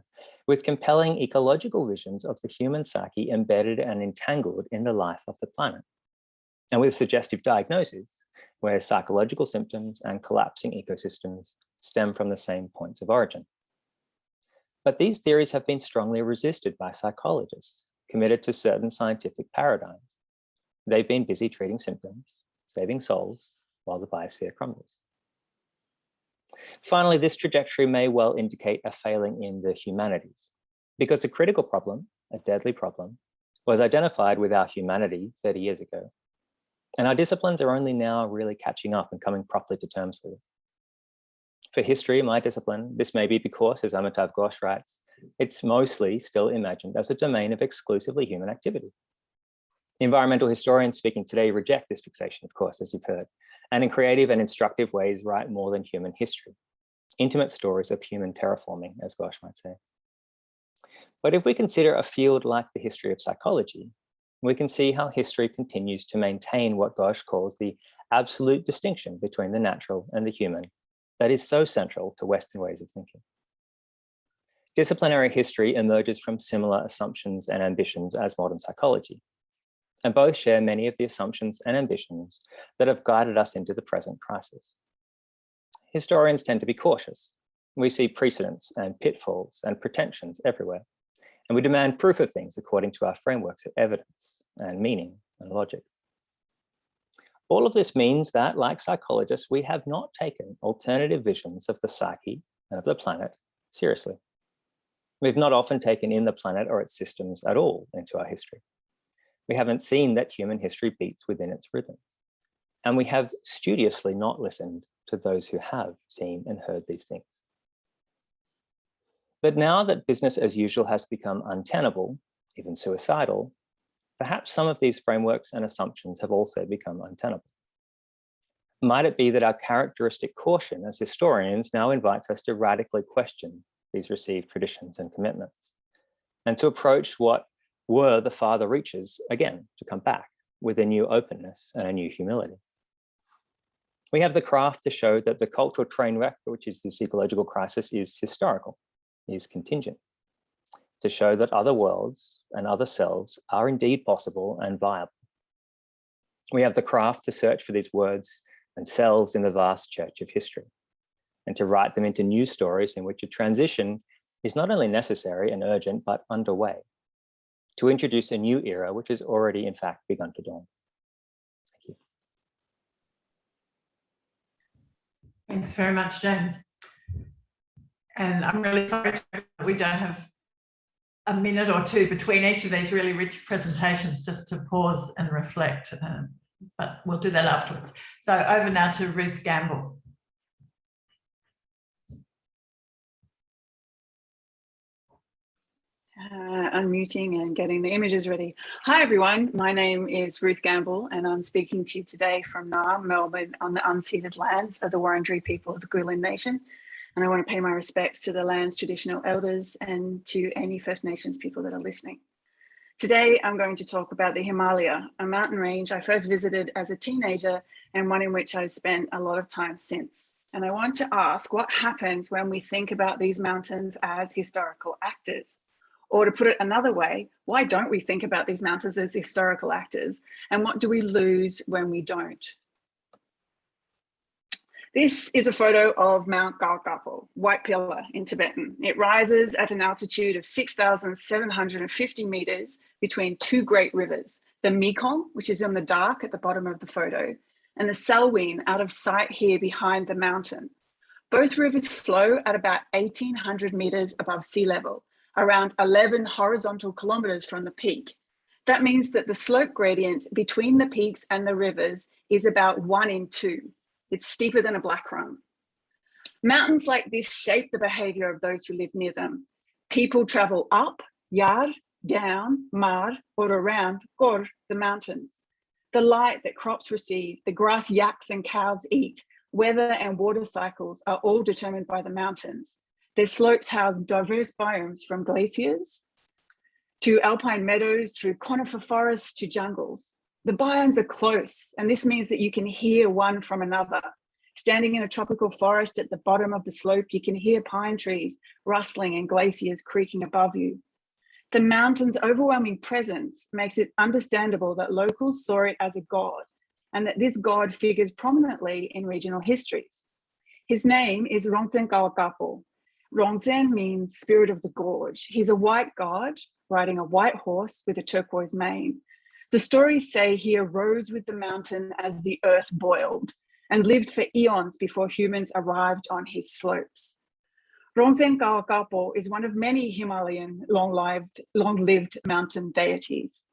Speaker 5: with compelling ecological visions of the human psyche embedded and entangled in the life of the planet, and with suggestive diagnoses where psychological symptoms and collapsing ecosystems stem from the same points of origin. But these theories have been strongly resisted by psychologists committed to certain scientific paradigms. They've been busy treating symptoms, saving souls, while the biosphere crumbles. Finally, this trajectory may well indicate a failing in the humanities, because a critical problem, a deadly problem, was identified with our humanity 30 years ago. And our disciplines are only now really catching up and coming properly to terms with it. For history, my discipline, this may be because, as Amitav Ghosh writes, it's mostly still imagined as a domain of exclusively human activity. Environmental historians speaking today reject this fixation, of course, as you've heard, and in creative and instructive ways write more than human history, intimate stories of human terraforming, as Ghosh might say. But if we consider a field like the history of psychology, we can see how history continues to maintain what Ghosh calls the absolute distinction between the natural and the human that is so central to Western ways of thinking. Disciplinary history emerges from similar assumptions and ambitions as modern psychology, and both share many of the assumptions and ambitions that have guided us into the present crisis. Historians tend to be cautious. We see precedents and pitfalls and pretensions everywhere, and we demand proof of things according to our frameworks of evidence and meaning and logic. All of this means that, like psychologists, we have not taken alternative visions of the psyche and of the planet seriously. We've not often taken in the planet or its systems at all into our history. We haven't seen that human history beats within its rhythms. And we have studiously not listened to those who have seen and heard these things. But now that business as usual has become untenable, even suicidal, perhaps some of these frameworks and assumptions have also become untenable. Might it be that our characteristic caution as historians now invites us to radically question these received traditions and commitments, and to approach what were the farther reaches again, to come back with a new openness and a new humility? We have the craft to show that the cultural train wreck, which is this ecological crisis, is historical, is contingent, to show that other worlds and other selves are indeed possible and viable. We have the craft to search for these words and selves in the vast church of history, and to write them into new stories in which a transition is not only necessary and urgent, but underway, to introduce a new era which has already in fact begun to dawn. Thank you.
Speaker 1: Thanks very much, James. And I'm really sorry that we don't have a minute or two between each of these really rich presentations just to pause and reflect, but we'll do that afterwards. So over now to Ruth Gamble.
Speaker 6: Unmuting and getting the images ready. Hi everyone, my name is Ruth Gamble and I'm speaking to you today from Naarm, Melbourne, on the unceded lands of the Wurundjeri people of the Kulin Nation. And I want to pay my respects to the land's traditional elders and to any First Nations people that are listening. Today, I'm going to talk about the Himalaya, a mountain range I first visited as a teenager and one in which I've spent a lot of time since. And I want to ask what happens when we think about these mountains as historical actors? Or to put it another way, why don't we think about these mountains as historical actors? And what do we lose when we don't? This is a photo of Mount Galgapo, White Pillar in Tibetan. It rises at an altitude of 6,750 meters between two great rivers, the Mekong, which is in the dark at the bottom of the photo, and the Salween, out of sight here behind the mountain. Both rivers flow at about 1,800 meters above sea level, around 11 horizontal kilometers from the peak. That means that the slope gradient between the peaks and the rivers is about 1:2. It's steeper than a black run. Mountains like this shape the behavior of those who live near them. People travel up, yar, down, mar, or around, gor, the mountains. The light that crops receive, the grass yaks and cows eat, weather and water cycles are all determined by the mountains. Their slopes house diverse biomes from glaciers to alpine meadows, through conifer forests to jungles. The biomes are close, and this means that you can hear one from another. Standing in a tropical forest at the bottom of the slope, you can hear pine trees rustling and glaciers creaking above you. The mountain's overwhelming presence makes it understandable that locals saw it as a god, and that this god figures prominently in regional histories. His name is Rongtsen Galgapo. Rongtsen means spirit of the gorge. He's a white god riding a white horse with a turquoise mane. The stories say he arose with the mountain as the earth boiled and lived for eons before humans arrived on his slopes. Rongtsen Galgapo is one of many Himalayan long-lived mountain deities.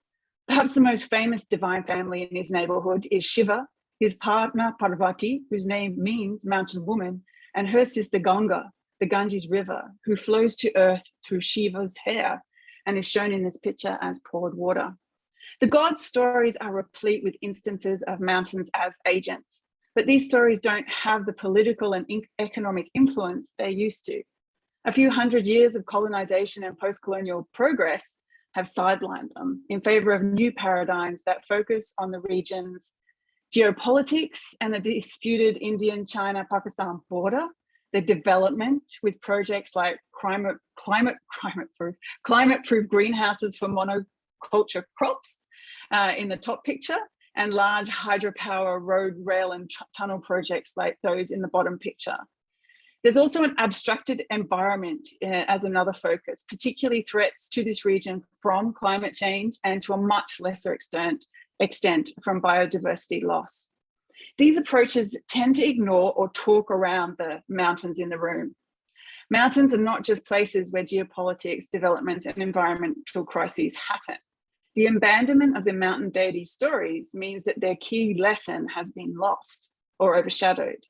Speaker 6: Perhaps the most famous divine family in his neighborhood is Shiva, his partner Parvati, whose name means mountain woman, and her sister Ganga, the Ganges River, who flows to earth through Shiva's hair and is shown in this picture as poured water. The gods' stories are replete with instances of mountains as agents, but these stories don't have the political and economic influence they used to. A few hundred years of colonization and post-colonial progress have sidelined them in favor of new paradigms that focus on the region's geopolitics and the disputed Indian-China-Pakistan border, the development with projects like climate-proof greenhouses for monoculture crops in the top picture, and large hydropower road, rail, and tunnel projects like those in the bottom picture. There's also an abstracted environment as another focus, particularly threats to this region from climate change and to a much lesser extent from biodiversity loss. These approaches tend to ignore or talk around the mountains in the room. Mountains are not just places where geopolitics, development, and environmental crises happen. The abandonment of the mountain deity stories means that their key lesson has been lost or overshadowed.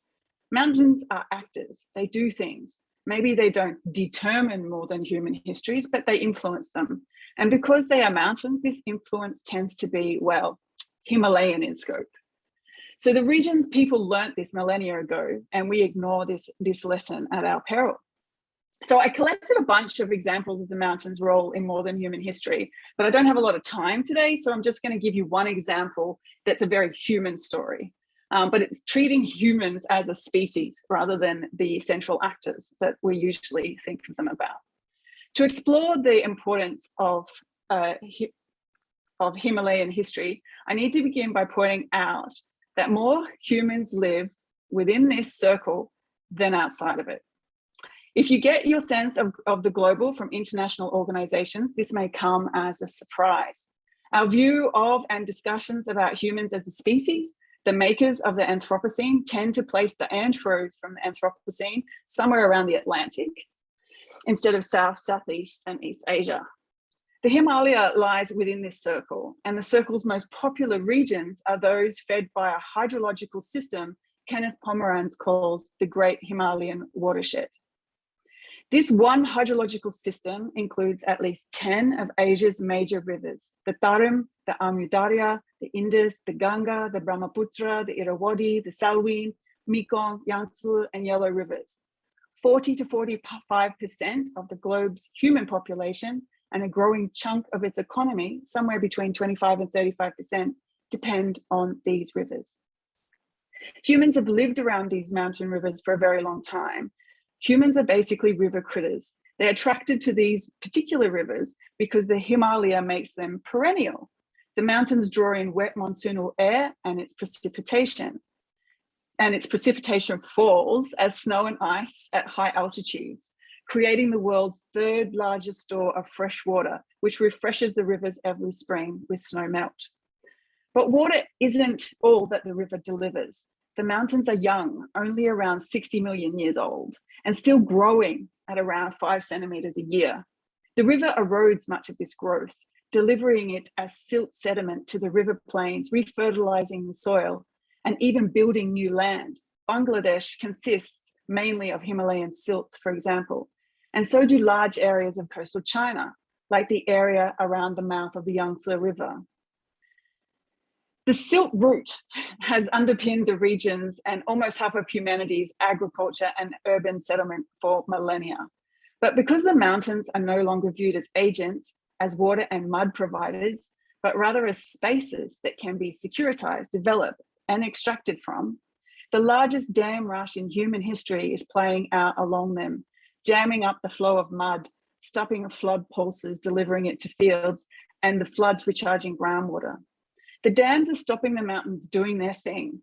Speaker 6: Mountains are actors, they do things. Maybe they don't determine more than human histories, but they influence them. And because they are mountains, this influence tends to be, well, Himalayan in scope. So the region's people learnt this millennia ago, and we ignore this lesson at our peril. So I collected a bunch of examples of the mountain's role in more than human history, but I don't have a lot of time today, so I'm just going to give you one example that's a very human story. But it's treating humans as a species rather than the central actors that we usually think of them about. To explore the importance of Himalayan history, I need to begin by pointing out that more humans live within this circle than outside of it. If you get your sense of the global from international organizations, this may come as a surprise. Our view of and discussions about humans as a species, the makers of the Anthropocene, tend to place the anthros from the Anthropocene somewhere around the Atlantic, instead of South, Southeast, and East Asia. The Himalaya lies within this circle, and the circle's most popular regions are those fed by a hydrological system Kenneth Pomeranz calls the Great Himalayan Watershed. This one hydrological system includes at least 10 of Asia's major rivers: the Tarim, the Amu Darya, the Indus, the Ganga, the Brahmaputra, the Irrawaddy, the Salween, Mekong, Yangtze, and Yellow rivers. 40 to 45% of the globe's human population and a growing chunk of its economy, somewhere between 25 and 35%, depend on these rivers. Humans have lived around these mountain rivers for a very long time. Humans are basically river critters. They're attracted to these particular rivers because the Himalaya makes them perennial. The mountains draw in wet monsoonal air and its precipitation. And its precipitation falls as snow and ice at high altitudes, creating the world's third largest store of fresh water, which refreshes the rivers every spring with snow melt. But water isn't all that the river delivers. The mountains are young, only around 60 million years old, and still growing at around 5 centimeters a year. The river erodes much of this growth, delivering it as silt sediment to the river plains, refertilizing the soil, and even building new land. Bangladesh consists mainly of Himalayan silts, for example, and so do large areas of coastal China, like the area around the mouth of the Yangtze River. The silt route has underpinned the regions and almost half of humanity's agriculture and urban settlement for millennia. But because the mountains are no longer viewed as agents, as water and mud providers, but rather as spaces that can be securitized, developed, and extracted from, the largest dam rush in human history is playing out along them, jamming up the flow of mud, stopping flood pulses, delivering it to fields, and the floods recharging groundwater. The dams are stopping the mountains doing their thing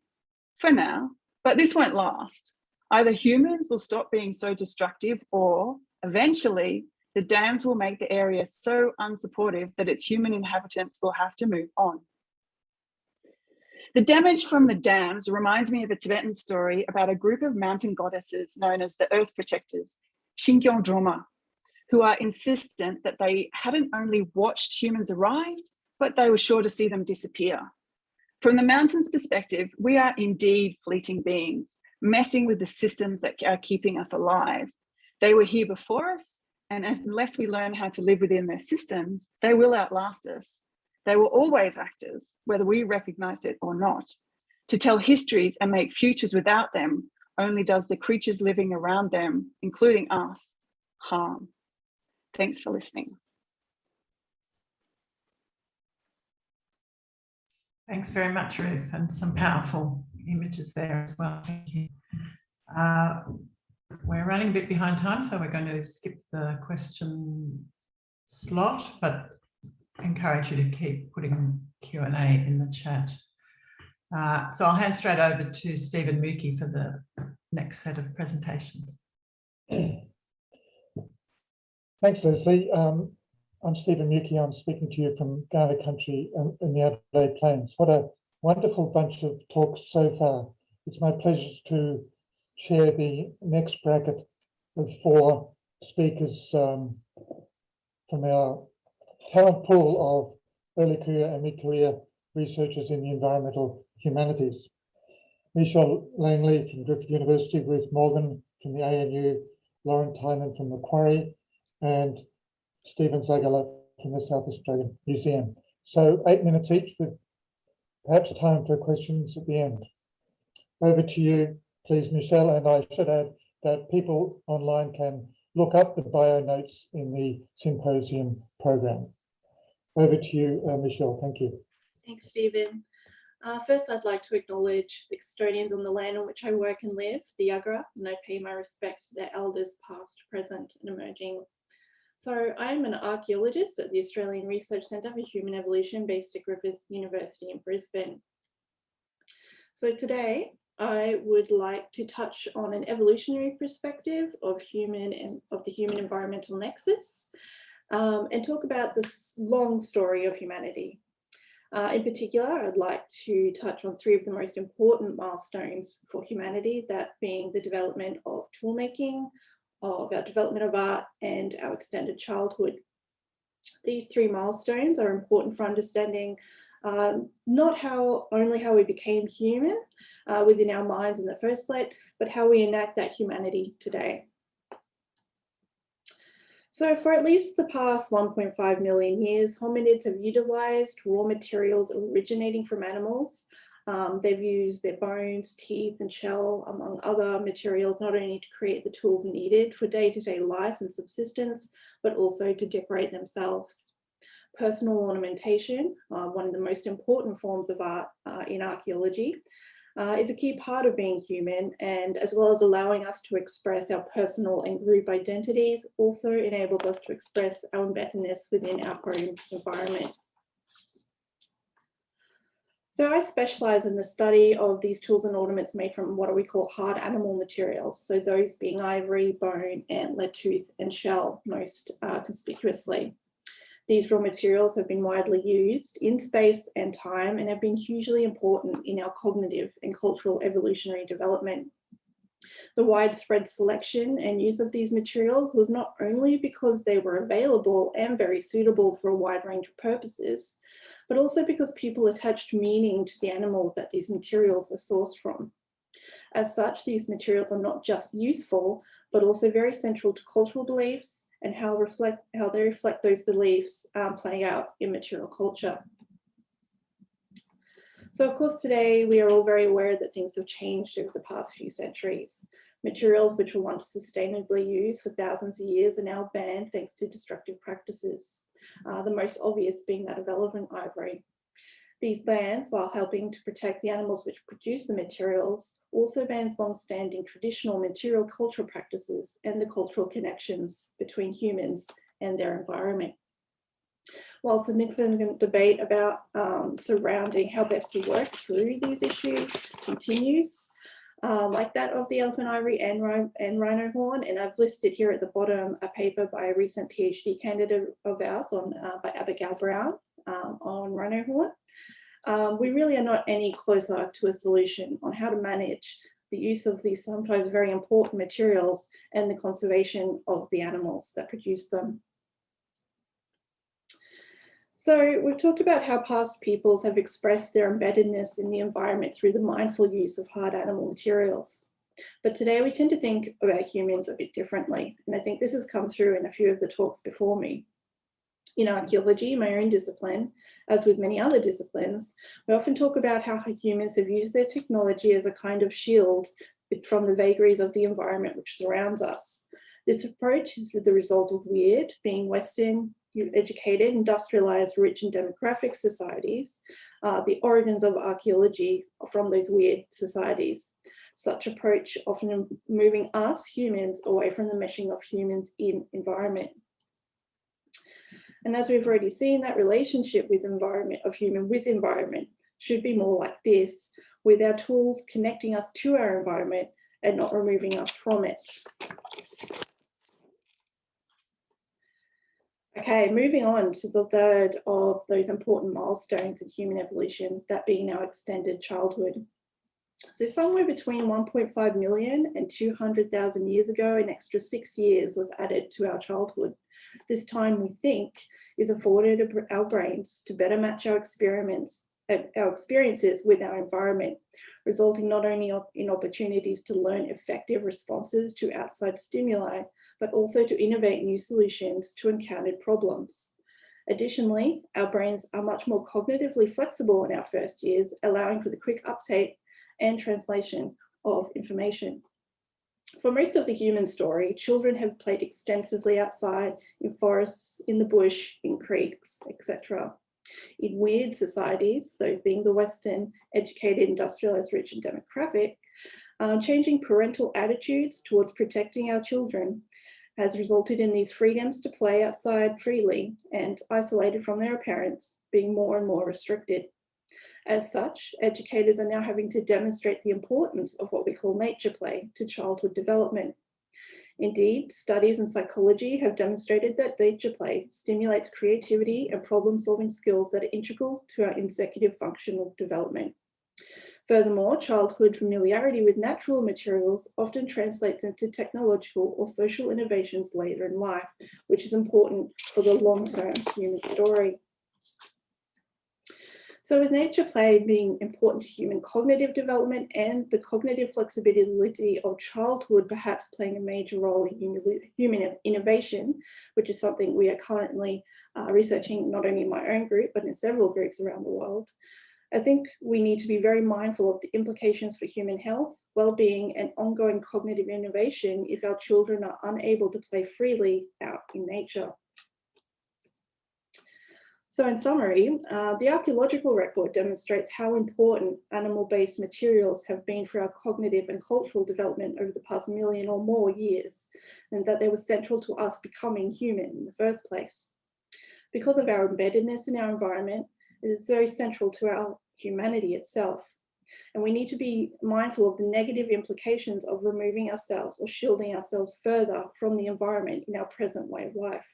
Speaker 6: for now, but this won't last. Either humans will stop being so destructive, or eventually the dams will make the area so unsupportive that its human inhabitants will have to move on. The damage from the dams reminds me of a Tibetan story about a group of mountain goddesses known as the Earth Protectors, Shinkyong-droma, who are insistent that they hadn't only watched humans arrive, but they were sure to see them disappear. From the mountain's perspective, we are indeed fleeting beings, messing with the systems that are keeping us alive. They were here before us, and unless we learn how to live within their systems, they will outlast us. They were always actors, whether we recognized it or not. To tell histories and make futures without them only does the creatures living around them, including us, harm. Thanks for listening.
Speaker 1: Thanks very much, Ruth, and some powerful images there as well. Thank you. We're running a bit behind time, so we're going to skip the question slot, but encourage you to keep putting Q&A in the chat. So I'll hand straight over to Stephen Mookie for the next set of presentations.
Speaker 7: Thanks, Leslie. I'm Stephen Mookie. I'm speaking to you from Ghana country in the Adelaide Plains. What a wonderful bunch of talks so far. It's my pleasure to chair the next bracket of 4 speakers from our talent pool of early career and mid-career researchers in the environmental humanities. Michelle Langley from Griffith University, Ruth Morgan from the ANU, Lauren Tynan from Macquarie, and Stephen Zagala from the South Australian Museum. So 8 minutes each, with perhaps time for questions at the end. Over to you, please, Michelle. And I should add that people online can look up the bio notes in the symposium program. Over to you, Michelle. Thank you.
Speaker 8: Thanks, Stephen. First, I'd like to acknowledge the custodians on the land on which I work and live, the Yagara, and I pay my respects to their elders, past, present, and emerging. So I'm an archaeologist at the Australian Research Centre for Human Evolution based at Griffith University in Brisbane. So today I would like to touch on an evolutionary perspective of the human environmental nexus and talk about this long story of humanity. In particular, I'd like to touch on 3 of the most important milestones for humanity, that being the development of toolmaking, of our development of art, and our extended childhood. These 3 milestones are important for understanding not only how we became human within our minds in the first place, but how we enact that humanity today. So for at least the past 1.5 million years, hominids have utilized raw materials originating from animals They've used their bones, teeth and shell, among other materials, not only to create the tools needed for day-to-day life and subsistence, but also to decorate themselves. Personal ornamentation, one of the most important forms of art in archaeology, is a key part of being human, and as well as allowing us to express our personal and group identities, also enables us to express our embeddedness within our own environment. So I specialise in the study of these tools and ornaments made from what we call hard animal materials. So those being ivory, bone, antler, tooth, and shell most conspicuously. These raw materials have been widely used in space and time and have been hugely important in our cognitive and cultural evolutionary development. The widespread selection and use of these materials was not only because they were available and very suitable for a wide range of purposes, but also because people attached meaning to the animals that these materials were sourced from. As such, these materials are not just useful, but also very central to cultural beliefs and how they reflect those beliefs playing out in material culture. So of course, today we are all very aware that things have changed over the past few centuries. Materials which were once sustainably used for thousands of years are now banned thanks to destructive practices, the most obvious being that of elephant ivory. These bans, while helping to protect the animals which produce the materials, also bans long-standing traditional material cultural practices and the cultural connections between humans and their environment. While significant debate about surrounding how best to work through these issues continues, like that of the elephant ivory and rhino horn, and I've listed here at the bottom a paper by a recent PhD candidate of ours by Abigail Brown on rhino horn. We really are not any closer to a solution on how to manage the use of these sometimes very important materials and the conservation of the animals that produce them. So we've talked about how past peoples have expressed their embeddedness in the environment through the mindful use of hard animal materials. But today we tend to think about humans a bit differently. And I think this has come through in a few of the talks before me. In archaeology, my own discipline, as with many other disciplines, we often talk about how humans have used their technology as a kind of shield from the vagaries of the environment which surrounds us. This approach is the result of weird, being Western, educated, industrialized, rich and demographic societies, the origins of archaeology from those weird societies. Such approach often moving us humans away from the meshing of humans in environment. And as we've already seen, that relationship with environment, of human with environment, should be more like this, with our tools connecting us to our environment and not removing us from it. Okay, moving on to the third of those important milestones in human evolution, that being our extended childhood. So somewhere between 1.5 million and 200,000 years ago, an extra 6 years was added to our childhood. This time, we think, is afforded our brains to better match our experiences with our environment, resulting not only in opportunities to learn effective responses to outside stimuli, but also to innovate new solutions to encountered problems. Additionally, our brains are much more cognitively flexible in our first years, allowing for the quick uptake and translation of information. For most of the human story, children have played extensively outside, in forests, in the bush, in creeks, etc. In weird societies, those being the Western, educated, industrialized, rich and demographic, changing parental attitudes towards protecting our children has resulted in these freedoms to play outside freely and isolated from their parents being more and more restricted. As such, educators are now having to demonstrate the importance of what we call nature play to childhood development. Indeed, studies in psychology have demonstrated that nature play stimulates creativity and problem-solving skills that are integral to our executive functional development. Furthermore, childhood familiarity with natural materials often translates into technological or social innovations later in life, which is important for the long-term human story. So with nature play being important to human cognitive development and the cognitive flexibility of childhood perhaps playing a major role in human innovation, which is something we are currently researching not only in my own group, but in several groups around the world, I think we need to be very mindful of the implications for human health, well-being, and ongoing cognitive innovation if our children are unable to play freely out in nature. So in summary, the archaeological record demonstrates how important animal-based materials have been for our cognitive and cultural development over the past 1 million or more years, and that they were central to us becoming human in the first place. Because of our embeddedness in our environment, it is very central to our humanity itself. And we need to be mindful of the negative implications of removing ourselves or shielding ourselves further from the environment in our present way of life.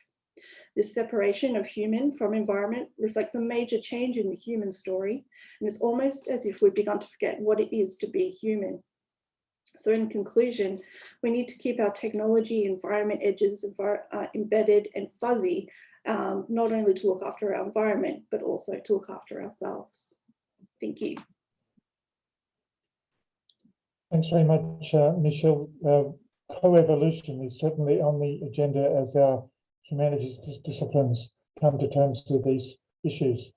Speaker 8: This separation of human from environment reflects a major change in the human story, and it's almost as if we've begun to forget what it is to be human. So in conclusion, we need to keep our technology environment edges embedded and fuzzy, not only to look after our environment, but also to look after ourselves. Thank you.
Speaker 7: Thanks very much, Michelle. Co-evolution is certainly on the agenda as our humanities disciplines come to terms with these issues.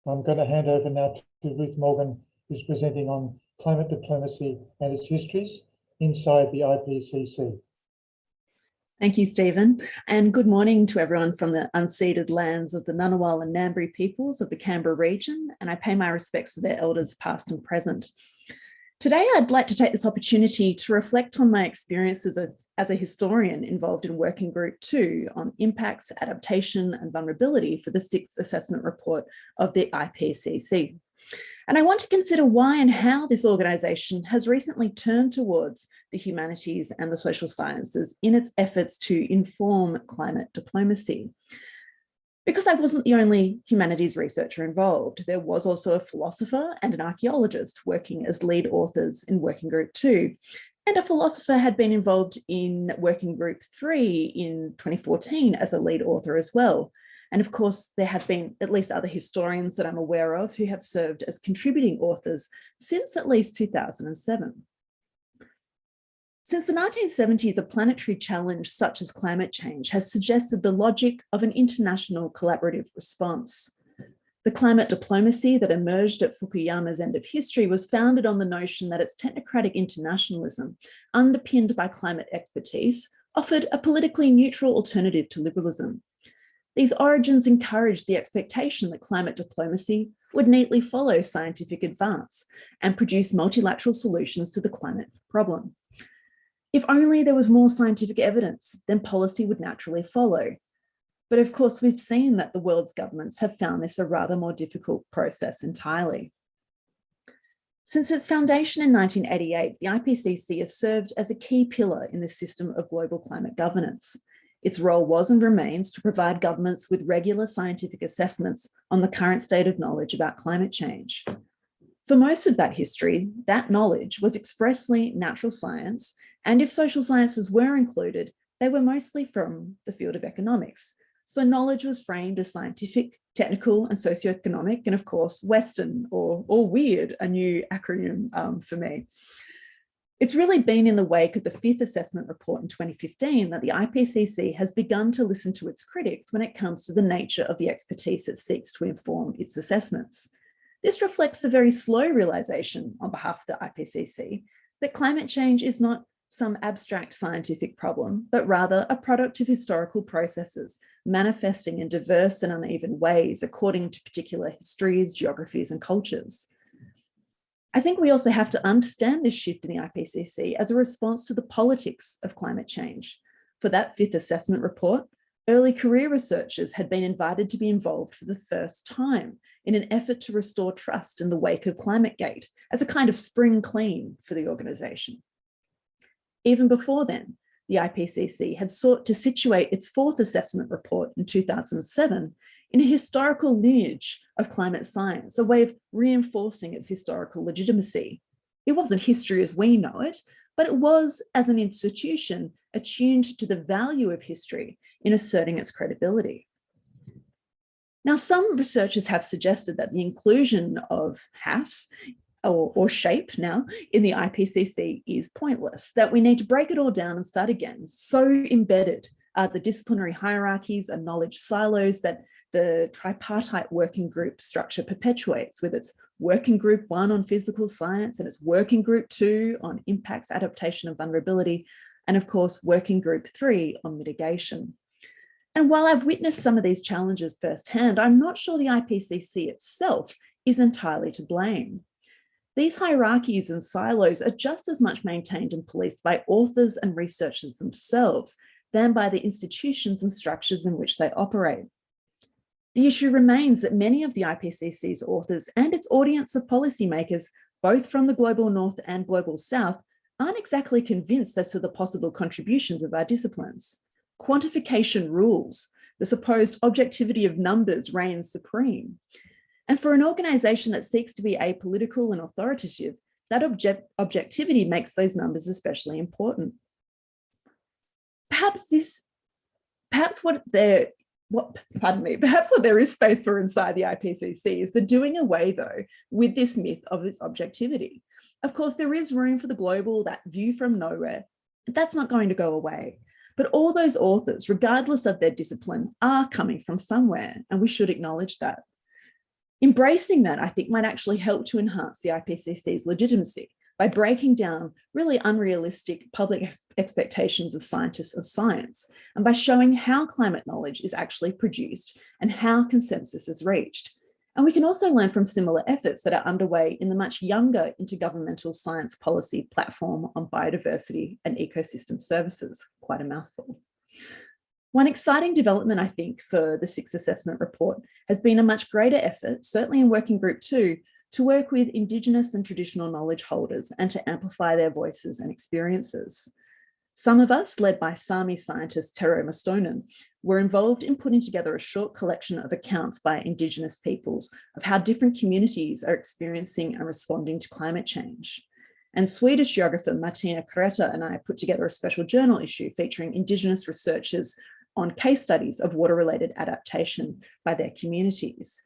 Speaker 7: I'm going to hand over now to Ruth Morgan, who's presenting on climate diplomacy and its histories inside the IPCC.
Speaker 9: Thank you, Stephen, and good morning to everyone from the unceded lands of the Ngunnawal and Ngambri peoples of the Canberra region, and I pay my respects to their elders past and present. Today, I'd like to take this opportunity to reflect on my experiences as a historian involved in Working Group 2 on impacts, adaptation and vulnerability for the 6th assessment report of the IPCC. And I want to consider why and how this organisation has recently turned towards the humanities and the social sciences in its efforts to inform climate diplomacy. Because I wasn't the only humanities researcher involved, there was also a philosopher and an archaeologist working as lead authors in Working Group 2. And a philosopher had been involved in Working Group 3 in 2014 as a lead author as well. And of course, there have been at least other historians that I'm aware of who have served as contributing authors since at least 2007. Since the 1970s, a planetary challenge such as climate change has suggested the logic of an international collaborative response. The climate diplomacy that emerged at Fukuyama's end of history was founded on the notion that its technocratic internationalism, underpinned by climate expertise, offered a politically neutral alternative to liberalism. These origins encouraged the expectation that climate diplomacy would neatly follow scientific advance and produce multilateral solutions to the climate problem. If only there was more scientific evidence, then policy would naturally follow. But of course, we've seen that the world's governments have found this a rather more difficult process entirely. Since its foundation in 1988, the IPCC has served as a key pillar in the system of global climate governance. Its role was and remains to provide governments with regular scientific assessments on the current state of knowledge about climate change. For most of that history, that knowledge was expressly natural science, and if social sciences were included, they were mostly from the field of economics. So knowledge was framed as scientific, technical, and socioeconomic, and of course, Western or weird, a new acronym for me. It's really been in the wake of the 5th assessment report in 2015 that the IPCC has begun to listen to its critics when it comes to the nature of the expertise it seeks to inform its assessments. This reflects the very slow realization on behalf of the IPCC that climate change is not some abstract scientific problem, but rather a product of historical processes manifesting in diverse and uneven ways according to particular histories, geographies, and cultures. I think we also have to understand this shift in the IPCC as a response to the politics of climate change. For that 5th assessment report, early career researchers had been invited to be involved for the first time in an effort to restore trust in the wake of ClimateGate as a kind of spring clean for the organisation. Even before then, the IPCC had sought to situate its 4th assessment report in 2007 in a historical lineage of climate science, a way of reinforcing its historical legitimacy. It wasn't history as we know it, but it was, as an institution, attuned to the value of history in asserting its credibility. Now, some researchers have suggested that the inclusion of HASS or shape now in the IPCC is pointless, that we need to break it all down and start again. So embedded the disciplinary hierarchies and knowledge silos that the tripartite working group structure perpetuates, with its working group 1 on physical science and its working group 2 on impacts, adaptation and vulnerability, and of course, working group 3 on mitigation. And while I've witnessed some of these challenges firsthand, I'm not sure the IPCC itself is entirely to blame. These hierarchies and silos are just as much maintained and policed by authors and researchers themselves than by the institutions and structures in which they operate. The issue remains that many of the IPCC's authors and its audience of policymakers, both from the global north and global south, aren't exactly convinced as to the possible contributions of our disciplines. Quantification rules, the supposed objectivity of numbers reigns supreme. And for an organisation that seeks to be apolitical and authoritative, that objectivity makes those numbers especially important. Perhaps what there is space for inside the IPCC is the doing away, though, with this myth of its objectivity. Of course, there is room for the global, that view from nowhere. That's not going to go away. But all those authors, regardless of their discipline, are coming from somewhere, and we should acknowledge that. Embracing that, I think, might actually help to enhance the IPCC's legitimacy by breaking down really unrealistic public expectations of scientists and science, and by showing how climate knowledge is actually produced and how consensus is reached. And we can also learn from similar efforts that are underway in the much younger Intergovernmental Science Policy Platform on Biodiversity and Ecosystem Services. Quite a mouthful. One exciting development, I think, for the 6th assessment report has been a much greater effort, certainly in Working Group 2, to work with Indigenous and traditional knowledge holders and to amplify their voices and experiences. Some of us, led by Sami scientist Tero Mastonen, were involved in putting together a short collection of accounts by Indigenous peoples of how different communities are experiencing and responding to climate change. And Swedish geographer Martina Kreta and I put together a special journal issue featuring Indigenous researchers on case studies of water-related adaptation by their communities.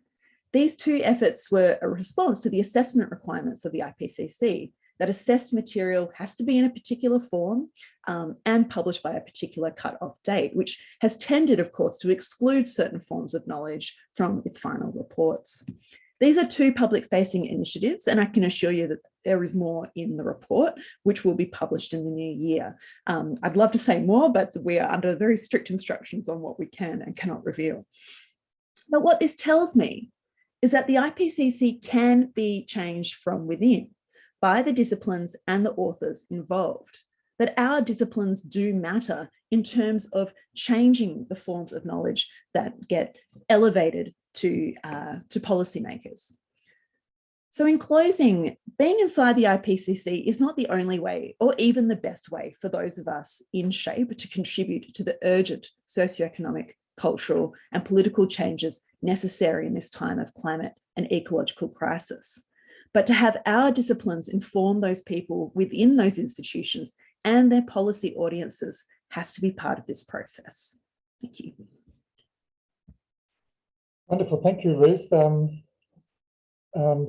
Speaker 9: These 2 efforts were a response to the assessment requirements of the IPCC, that assessed material has to be in a particular form and published by a particular cut-off date, which has tended, of course, to exclude certain forms of knowledge from its final reports. These are 2 public-facing initiatives, and I can assure you that there is more in the report, which will be published in the new year. I'd love to say more, but we are under very strict instructions on what we can and cannot reveal. But what this tells me is that the IPCC can be changed from within by the disciplines and the authors involved, that our disciplines do matter in terms of changing the forms of knowledge that get elevated to policymakers. So in closing, being inside the IPCC is not the only way or even the best way for those of us in shape to contribute to the urgent socioeconomic, cultural and political changes necessary in this time of climate and ecological crisis. But to have our disciplines inform those people within those institutions and their policy audiences has to be part of this process. Thank you.
Speaker 7: Wonderful, thank you, Ruth.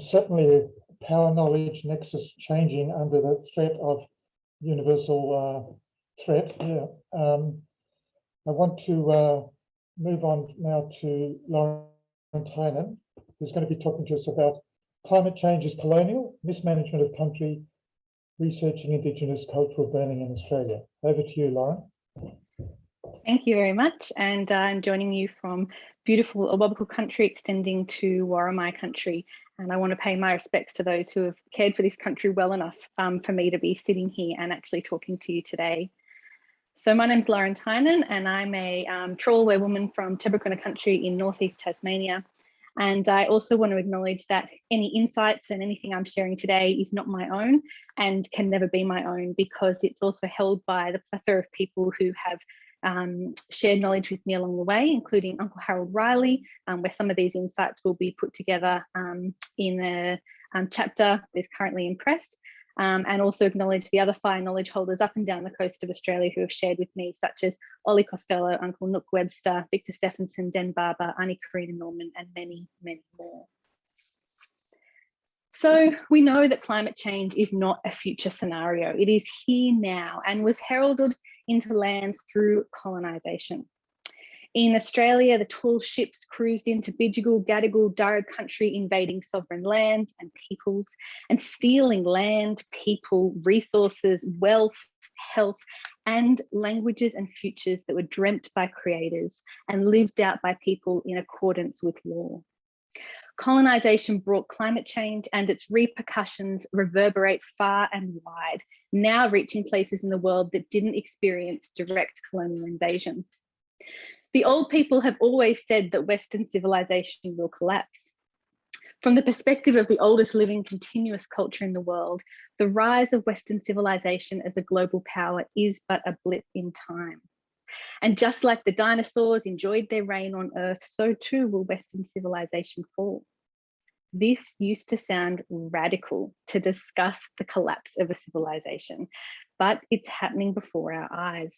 Speaker 7: Certainly power knowledge nexus changing under the threat of universal threat. Yeah. I want to move on now to Lauren Tynan, who's going to be talking to us about climate change is colonial, mismanagement of country, researching Indigenous cultural burning in Australia. Over to you, Lauren.
Speaker 10: Thank you very much. And I'm joining you from beautiful Awabakal country extending to Warramai country. And I want to pay my respects to those who have cared for this country well enough for me to be sitting here and actually talking to you today. So my name's Lauren Tynan and I'm a trawlware woman from Tebrikuna country in northeast Tasmania. And I also want to acknowledge that any insights and anything I'm sharing today is not my own and can never be my own, because it's also held by the plethora of people who have shared knowledge with me along the way, including Uncle Harold Riley, where some of these insights will be put together in a chapter that's currently in press. And also acknowledge the other fire knowledge holders up and down the coast of Australia who have shared with me, such as Ollie Costello, Uncle Nook Webster, Victor Stephenson, Den Barber, Annie Karina Norman, and many, many more. So we know that climate change is not a future scenario. It is here now and was heralded into lands through colonisation. In Australia, the tall ships cruised into Bidjigal, Gadigal, Darug country, invading sovereign lands and peoples and stealing land, people, resources, wealth, health, and languages and futures that were dreamt by creators and lived out by people in accordance with law. Colonisation brought climate change, and its repercussions reverberate far and wide, now reaching places in the world that didn't experience direct colonial invasion. The old people have always said that Western civilization will collapse. From the perspective of the oldest living continuous culture in the world, the rise of Western civilization as a global power is but a blip in time. And just like the dinosaurs enjoyed their reign on Earth, so too will Western civilization fall. This used to sound radical to discuss the collapse of a civilization, but it's happening before our eyes.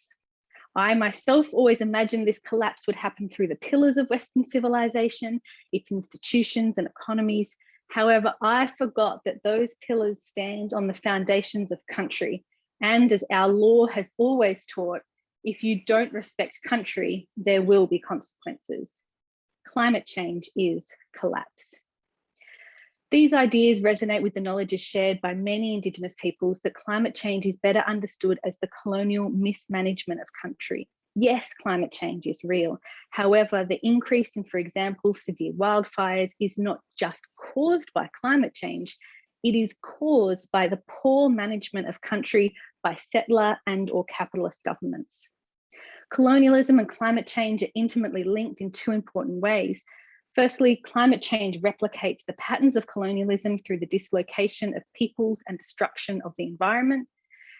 Speaker 10: I myself always imagined this collapse would happen through the pillars of Western civilization, its institutions and economies. However, I forgot that those pillars stand on the foundations of country. And as our law has always taught, if you don't respect country, there will be consequences. Climate change is collapse. These ideas resonate with the knowledge shared by many Indigenous peoples that climate change is better understood as the colonial mismanagement of country. Yes, climate change is real. However, the increase in, for example, severe wildfires is not just caused by climate change, it is caused by the poor management of country by settler and or capitalist governments. Colonialism and climate change are intimately linked in two important ways. Firstly, climate change replicates the patterns of colonialism through the dislocation of peoples and destruction of the environment.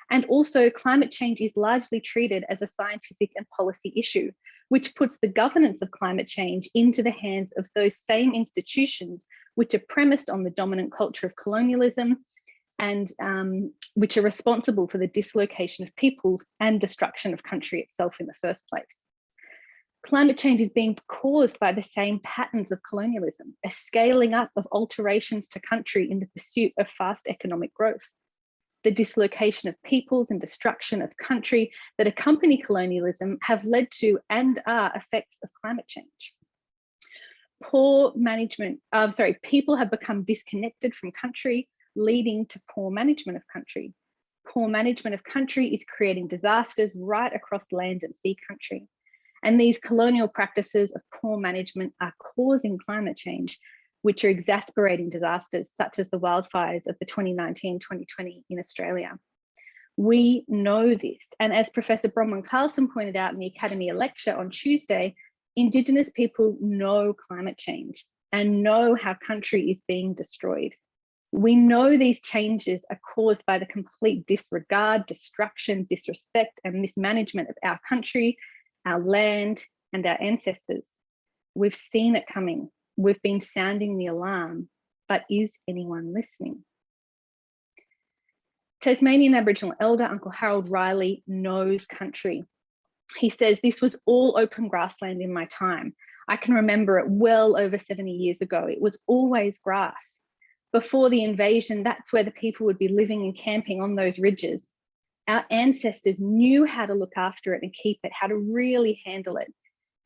Speaker 10: And also, climate change is largely treated as a scientific and policy issue, which puts the governance of climate change into the hands of those same institutions which are premised on the dominant culture of colonialism and which are responsible for the dislocation of peoples and destruction of country itself in the first place. Climate change is being caused by the same patterns of colonialism, a scaling up of alterations to country in the pursuit of fast economic growth. The dislocation of peoples and destruction of country that accompany colonialism have led to and are effects of climate change. People have become disconnected from country, leading to poor management of country. Poor management of country is creating disasters right across land and sea country. And these colonial practices of poor management are causing climate change, which are exasperating disasters such as the wildfires of the 2019-2020 in Australia. We know this. And as Professor Bronwyn Carlson pointed out in the Academia lecture on Tuesday, Indigenous people know climate change and know how country is being destroyed. We know these changes are caused by the complete disregard, destruction, disrespect, and mismanagement of our country, our land, and our ancestors. We've seen it coming. We've been sounding the alarm, but is anyone listening? Tasmanian Aboriginal elder Uncle Harold Riley knows country. He says, "This was all open grassland in my time. I can remember it well over 70 years ago. It was always grass. Before the invasion, that's where the people would be living and camping on those ridges. Our ancestors knew how to look after it and keep it, how to really handle it.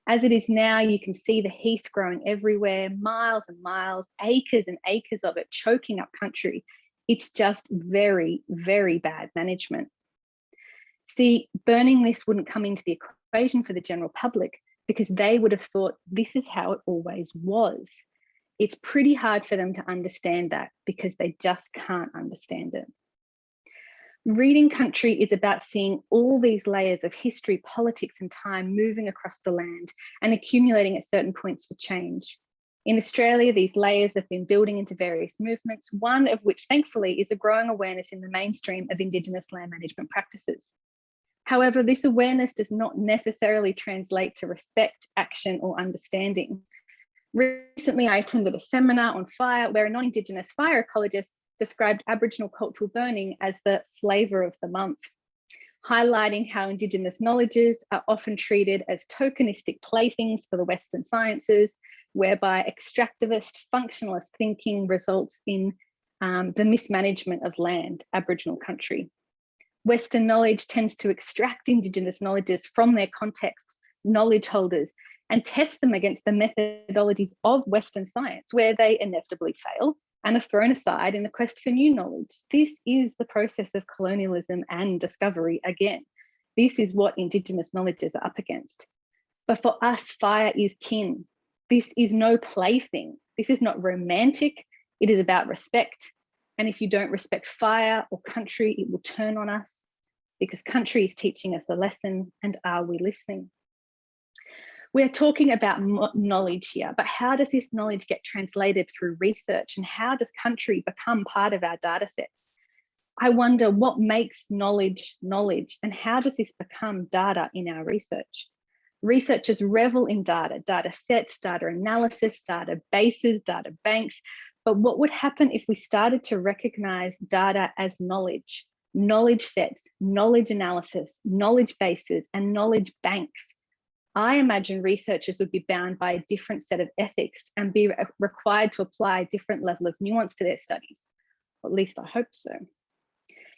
Speaker 10: As it is now, you can see the heath growing everywhere, miles and miles, acres and acres of it choking up country. It's just very, very bad management." See, burning this wouldn't come into the equation for the general public because they would have thought this is how it always was. It's pretty hard for them to understand that because they just can't understand it. Reading country is about seeing all these layers of history, politics, and time moving across the land and accumulating at certain points for change. In Australia, these layers have been building into various movements, one of which thankfully is a growing awareness in the mainstream of Indigenous land management practices. However, this awareness does not necessarily translate to respect, action, or understanding. Recently, I attended a seminar on fire where a non-Indigenous fire ecologist described Aboriginal cultural burning as the flavour of the month, highlighting how Indigenous knowledges are often treated as tokenistic playthings for the Western sciences, whereby extractivist, functionalist thinking results in the mismanagement of land, Aboriginal country. Western knowledge tends to extract Indigenous knowledges from their context, knowledge holders, and test them against the methodologies of Western science, where they inevitably fail and are thrown aside in the quest for new knowledge. This is the process of colonialism and discovery again. This is what Indigenous knowledges are up against. But for us, fire is kin. This is no plaything. This is not romantic. It is about respect. And if you don't respect fire or country, it will turn on us, because country is teaching us a lesson, and are we listening? We're talking about knowledge here, but how does this knowledge get translated through research, and how does country become part of our data set? I wonder what makes knowledge knowledge, and how does this become data in our research? Researchers revel in data, data sets, data analysis, data bases, data banks. But what would happen if we started to recognize data as knowledge, knowledge sets, knowledge analysis, knowledge bases, and knowledge banks? I imagine researchers would be bound by a different set of ethics and be required to apply a different level of nuance to their studies. Or at least I hope so.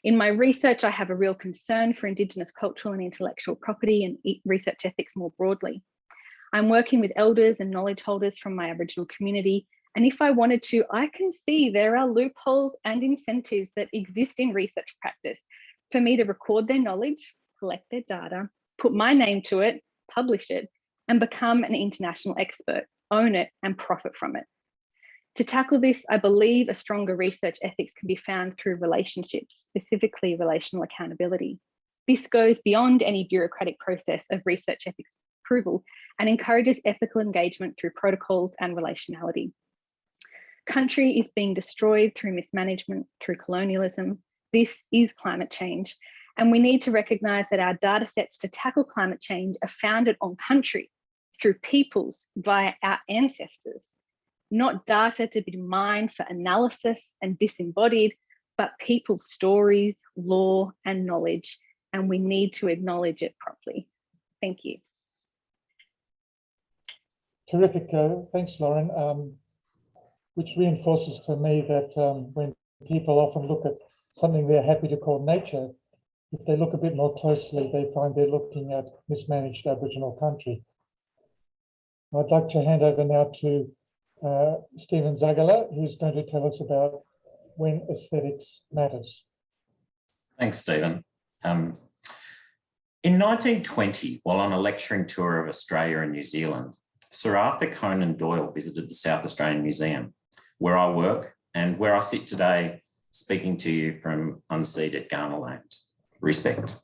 Speaker 10: In my research, I have a real concern for Indigenous cultural and intellectual property and research ethics more broadly. I'm working with elders and knowledge holders from my Aboriginal community, and if I wanted to, I can see there are loopholes and incentives that exist in research practice for me to record their knowledge, collect their data, put my name to it, publish it, and become an international expert, own it, and profit from it. To tackle this, I believe a stronger research ethics can be found through relationships, specifically relational accountability. This goes beyond any bureaucratic process of research ethics approval and encourages ethical engagement through protocols and relationality. Country is being destroyed through mismanagement, through colonialism. This is climate change, and we need to recognise that our data sets to tackle climate change are founded on country, through peoples, via our ancestors. Not data to be mined for analysis and disembodied, but people's stories, law, and knowledge, and we need to acknowledge it properly. Thank you.
Speaker 7: Terrific. Thanks, Lauren. Which reinforces for me that when people often look at something they're happy to call nature, if they look a bit more closely, they find they're looking at mismanaged Aboriginal country. I'd like to hand over now to Stephen Zagala, who's going to tell us about when aesthetics matters.
Speaker 11: Thanks, Stephen. In 1920, while on a lecturing tour of Australia and New Zealand, Sir Arthur Conan Doyle visited the South Australian Museum, where I work and where I sit today speaking to you from unceded Kaurna land. Respect.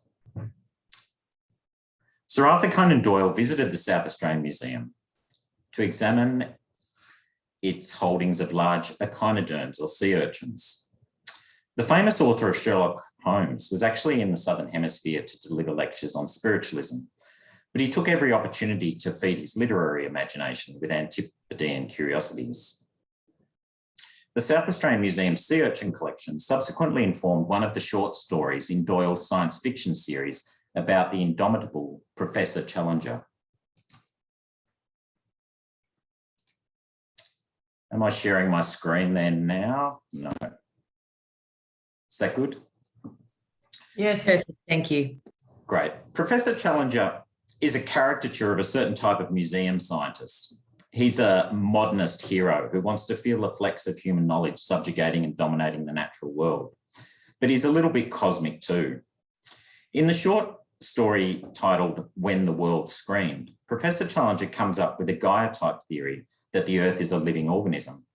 Speaker 11: Sir Arthur Conan Doyle visited the South Australian Museum to examine its holdings of large echinoderms or sea urchins. The famous author of Sherlock Holmes was actually in the Southern Hemisphere to deliver lectures on spiritualism, but he took every opportunity to feed his literary imagination with Antipodean curiosities. The South Australian Museum's sea urchin collection subsequently informed one of the short stories in Doyle's science fiction series about the indomitable Professor Challenger. Am I sharing my screen there now? No. Is that good?
Speaker 1: Yes.
Speaker 12: Perfect. Thank you.
Speaker 11: Great. Professor Challenger is a caricature of a certain type of museum scientist. He's a modernist hero who wants to feel the flex of human knowledge subjugating and dominating the natural world. But he's a little bit cosmic too. In the short story titled When the World Screamed, Professor Challenger comes up with a Gaia-type theory that the Earth is a living organism.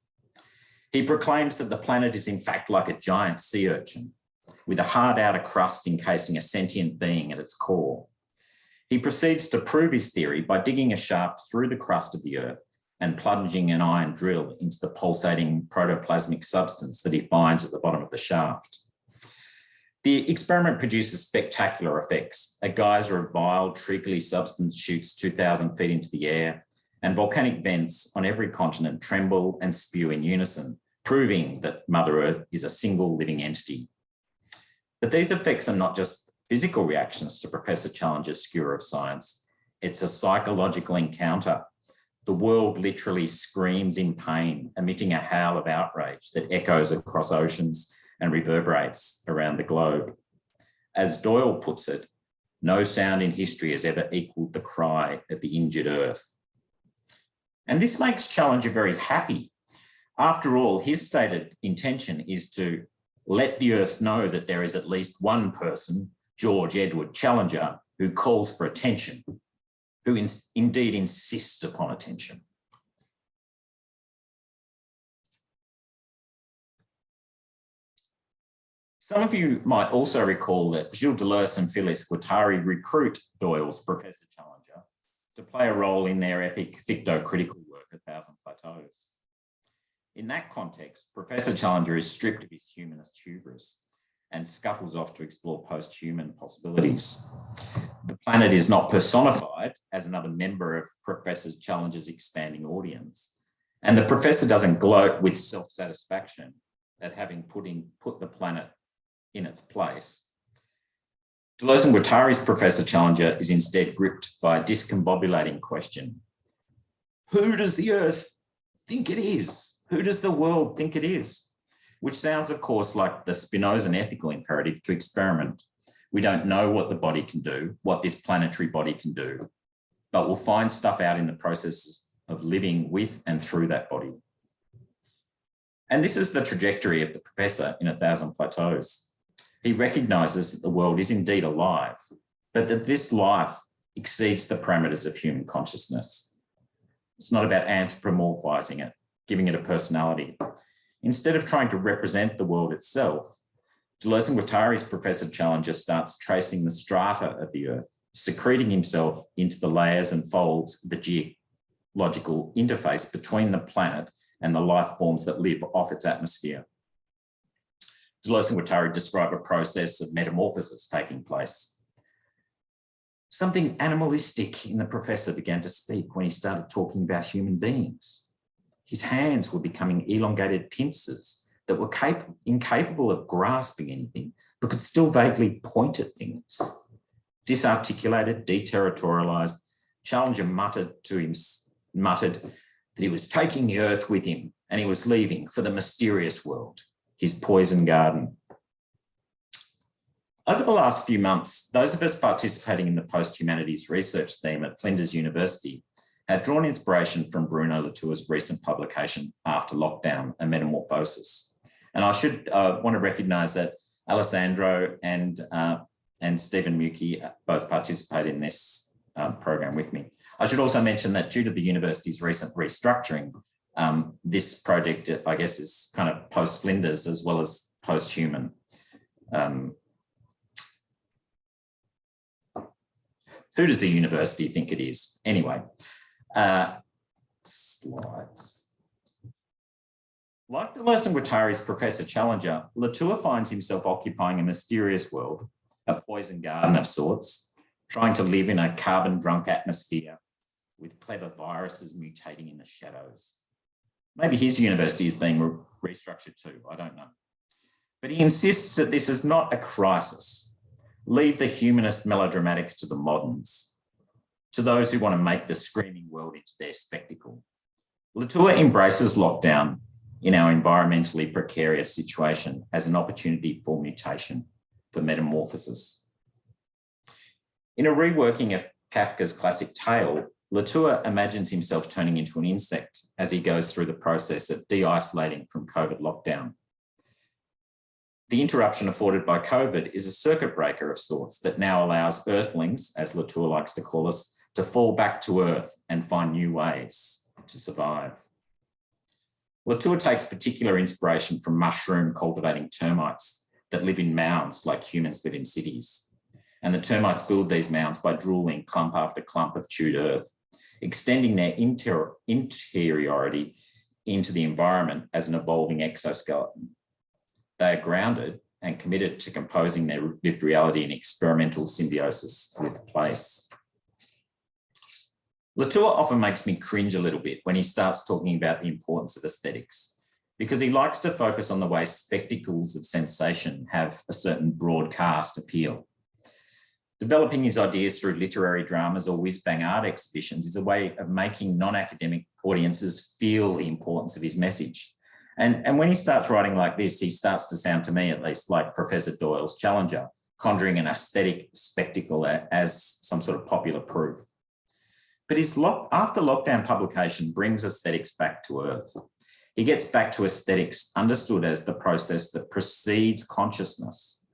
Speaker 11: He proclaims that the planet is in fact like a giant sea urchin with a hard outer crust encasing a sentient being at its core. He proceeds to prove his theory by digging a shaft through the crust of the Earth and plunging an iron drill into the pulsating protoplasmic substance that he finds at the bottom of the shaft. The experiment produces spectacular effects. A geyser of vile, treacly substance shoots 2,000 feet into the air, and volcanic vents on every continent tremble and spew in unison, proving that Mother Earth is a single living entity. But these effects are not just physical reactions to Professor Challenger's skewer of science. It's a psychological encounter. The world literally screams in pain, emitting a howl of outrage that echoes across oceans and reverberates around the globe. as Doyle puts it, no sound in history has ever equaled the cry of the injured earth. And this makes Challenger very happy. After all, his stated intention is to let the earth know that there is at least one person, George Edward Challenger, who calls for attention, who indeed insists upon attention. Some of you might also recall that Gilles Deleuze and Phyllis Guattari recruit Doyle's Professor Challenger to play a role in their epic ficto-critical work, A Thousand Plateaus. In that context, Professor Challenger is stripped of his humanist hubris and scuttles off to explore post-human possibilities. The planet is not personified as another member of Professor Challenger's expanding audience, and the professor doesn't gloat with self-satisfaction at having put the planet in its place. Deleuze and Guattari's Professor Challenger is instead gripped by a discombobulating question. Who does the earth think it is? Who does the world think it is? Which sounds, of course, like the Spinozan ethical imperative to experiment. We don't know what the body can do, what this planetary body can do, but we'll find stuff out in the process of living with and through that body. And this is the trajectory of the professor in A Thousand Plateaus. He recognises that the world is indeed alive, but that this life exceeds the parameters of human consciousness. It's not about anthropomorphizing it, giving it a personality. Instead of trying to represent the world itself, Deleuze and Guattari's Professor Challenger starts tracing the strata of the earth, secreting himself into the layers and folds of the geological interface between the planet and the life forms that live off its atmosphere. Deleuze and Guattari describe a process of metamorphosis taking place. Something animalistic in the professor began to speak when he started talking about human beings. His hands were becoming elongated pincers that were incapable of grasping anything, but could still vaguely point at things. Disarticulated, deterritorialized, Challenger muttered that he was taking the earth with him and he was leaving for the mysterious world, his poison garden. Over the last few months, those of us participating in the post-humanities research theme at Flinders University had drawn inspiration from Bruno Latour's recent publication, After Lockdown, A Metamorphosis. And I should want to recognise that Alessandro and Stephen Muki both participate in this program with me. I should also mention that due to the university's recent restructuring, this project, I guess, is kind of post-Flinders as well as post-human. Who does the university think it is? Anyway, slides. Like Deleuze and Guattari's Professor Challenger, Latour finds himself occupying a mysterious world, a poison garden of sorts, trying to live in a carbon-drunk atmosphere with clever viruses mutating in the shadows. Maybe his university is being restructured too, I don't know. But he insists that this is not a crisis. Leave the humanist melodramatics to the moderns, to those who want to make the screaming world into their spectacle. Latour embraces lockdown in our environmentally precarious situation as an opportunity for mutation, for metamorphosis. In a reworking of Kafka's classic tale, Latour imagines himself turning into an insect as he goes through the process of de-isolating from COVID lockdown. The interruption afforded by COVID is a circuit breaker of sorts that now allows earthlings, as Latour likes to call us, to fall back to earth and find new ways to survive. Latour takes particular inspiration from mushroom cultivating termites that live in mounds like humans live in cities. And the termites build these mounds by drooling clump after clump of chewed earth, extending their interiority into the environment as an evolving exoskeleton. They are grounded and committed to composing their lived reality in experimental symbiosis with place. Latour often makes me cringe a little bit when he starts talking about the importance of aesthetics, because he likes to focus on the way spectacles of sensation have a certain broadcast appeal. Developing his ideas through literary dramas or whiz-bang art exhibitions is a way of making non-academic audiences feel the importance of his message. And when he starts writing like this, he starts to sound, to me at least, like Professor Doyle's Challenger, conjuring an aesthetic spectacle as some sort of popular proof. But his after lockdown publication brings aesthetics back to earth. He gets back to aesthetics understood as the process that precedes consciousness,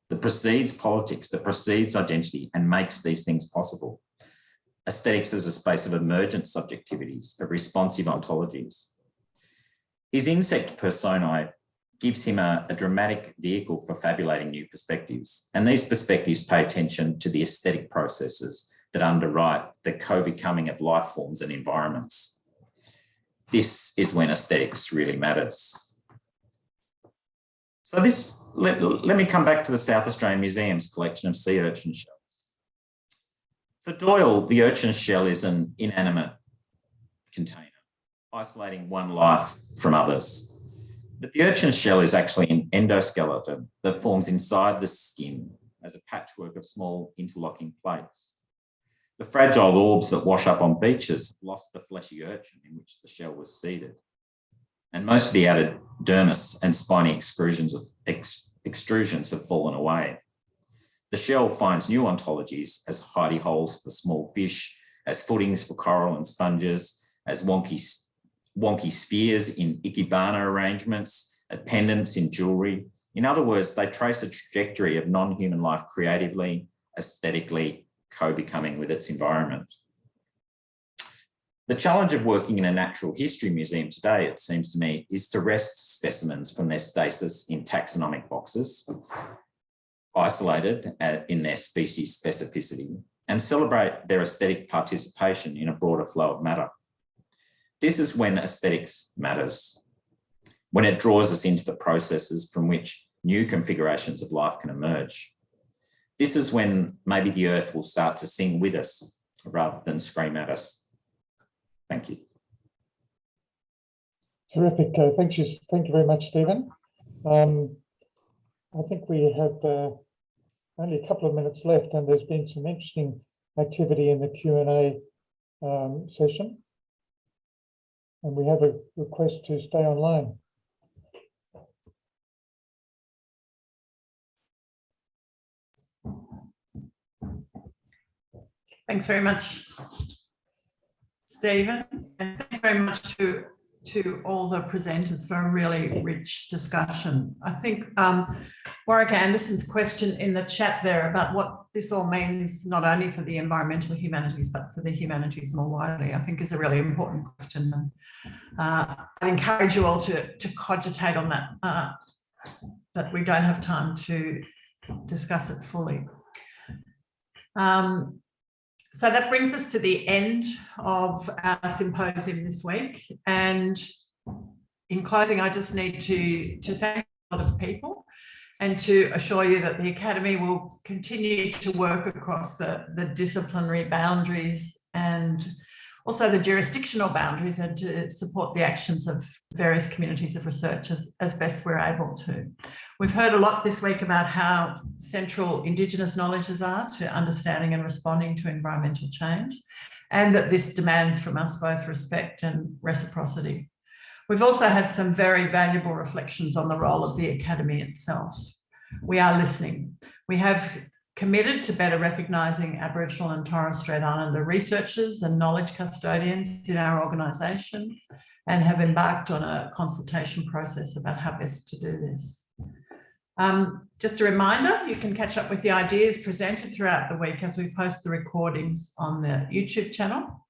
Speaker 11: that precedes politics, that precedes identity, and makes these things possible. Aesthetics as a space of emergent subjectivities, of responsive ontologies. His insect personae gives him a dramatic vehicle for fabulating new perspectives. And these perspectives pay attention to the aesthetic processes that underwrite the co-becoming of life forms and environments. This is when aesthetics really matters. So let me come back to the South Australian Museum's collection of sea urchin shells. For Doyle, the urchin shell is an inanimate container, isolating one life from others. But the urchin shell is actually an endoskeleton that forms inside the skin as a patchwork of small interlocking plates. The fragile orbs that wash up on beaches lost the fleshy urchin in which the shell was seeded. And most of the outer dermis and spiny extrusions have fallen away. The shell finds new ontologies as hidey holes for small fish, as footings for coral and sponges, as wonky spheres in ikebana arrangements, pendants in jewellery. In other words, they trace a trajectory of non-human life creatively, aesthetically, co-becoming with its environment. The challenge of working in a natural history museum today, it seems to me, is to wrest specimens from their stasis in taxonomic boxes, isolated in their species specificity, and celebrate their aesthetic participation in a broader flow of matter. This is when aesthetics matters, when it draws us into the processes from which new configurations of life can emerge. This is when maybe the earth will start to sing with us rather than scream at us. Thank you.
Speaker 7: Terrific. Thank you very much, Stephen. I think we have only a couple of minutes left, and there's been some interesting activity in the Q&A session. And we have a request to stay online.
Speaker 1: Thanks very much, Stephen, and thanks very much to all the presenters for a really rich discussion. I think Warwick Anderson's question in the chat there about what this all means, not only for the environmental humanities, but for the humanities more widely, I think is a really important question. And I encourage you all to cogitate on that, that we don't have time to discuss it fully. So that brings us to the end of our symposium this week. And in closing, I just need to thank a lot of people and to assure you that the Academy will continue to work across the disciplinary boundaries and also the jurisdictional boundaries, and to support the actions of various communities of research as best we're able to. We've heard a lot this week about how central Indigenous knowledges are to understanding and responding to environmental change, and that this demands from us both respect and reciprocity. We've also had some very valuable reflections on the role of the Academy itself. We are listening. We have committed to better recognising Aboriginal and Torres Strait Islander researchers and knowledge custodians in our organisation, and have embarked on a consultation process about how best to do this. Just a reminder, you can catch up with the ideas presented throughout the week as we post the recordings on the YouTube channel.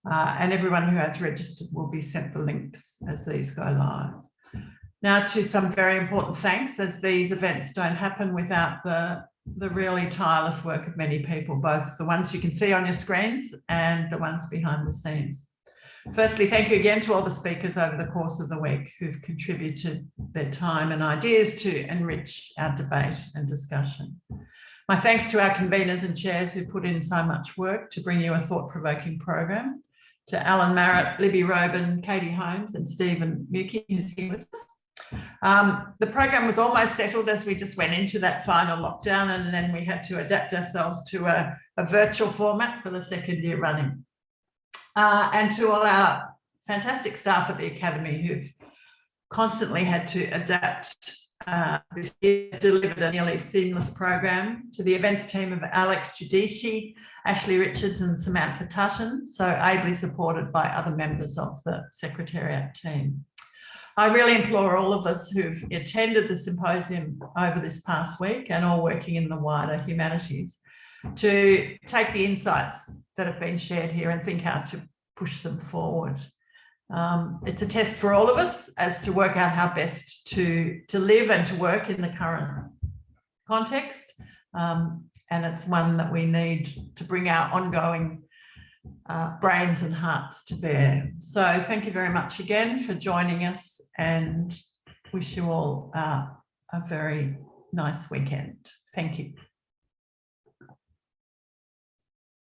Speaker 1: And everyone who has registered will be sent the links as these go live. Now to some very important thanks, as these events don't happen without the really tireless work of many people, both the ones you can see on your screens and the ones behind the scenes. Firstly, thank you again to all the speakers over the course of the week who've contributed their time and ideas to enrich our debate and discussion. My thanks to our conveners and chairs who put in so much work to bring you a thought-provoking program, to Alan Marrett, Libby Robin, Katie Holmes and Stephen Muki, who's here with us. The program was almost settled as we just went into that final lockdown, and then we had to adapt ourselves to a virtual format for the second year running. And to all our fantastic staff at the Academy who've constantly had to adapt this year delivered a nearly seamless program, to the events team of Alex Giudici, Ashley Richards and Samantha Tutton, so ably supported by other members of the Secretariat team. I really implore all of us who've attended the symposium over this past week and all working in the wider humanities to take the insights that have been shared here and think how to push them forward. It's a test for all of us as to work out how best to live and to work in the current context. And it's one that we need to bring our ongoing brains and hearts to bear. So thank you very much again for joining us, and wish you all a very nice weekend. Thank you.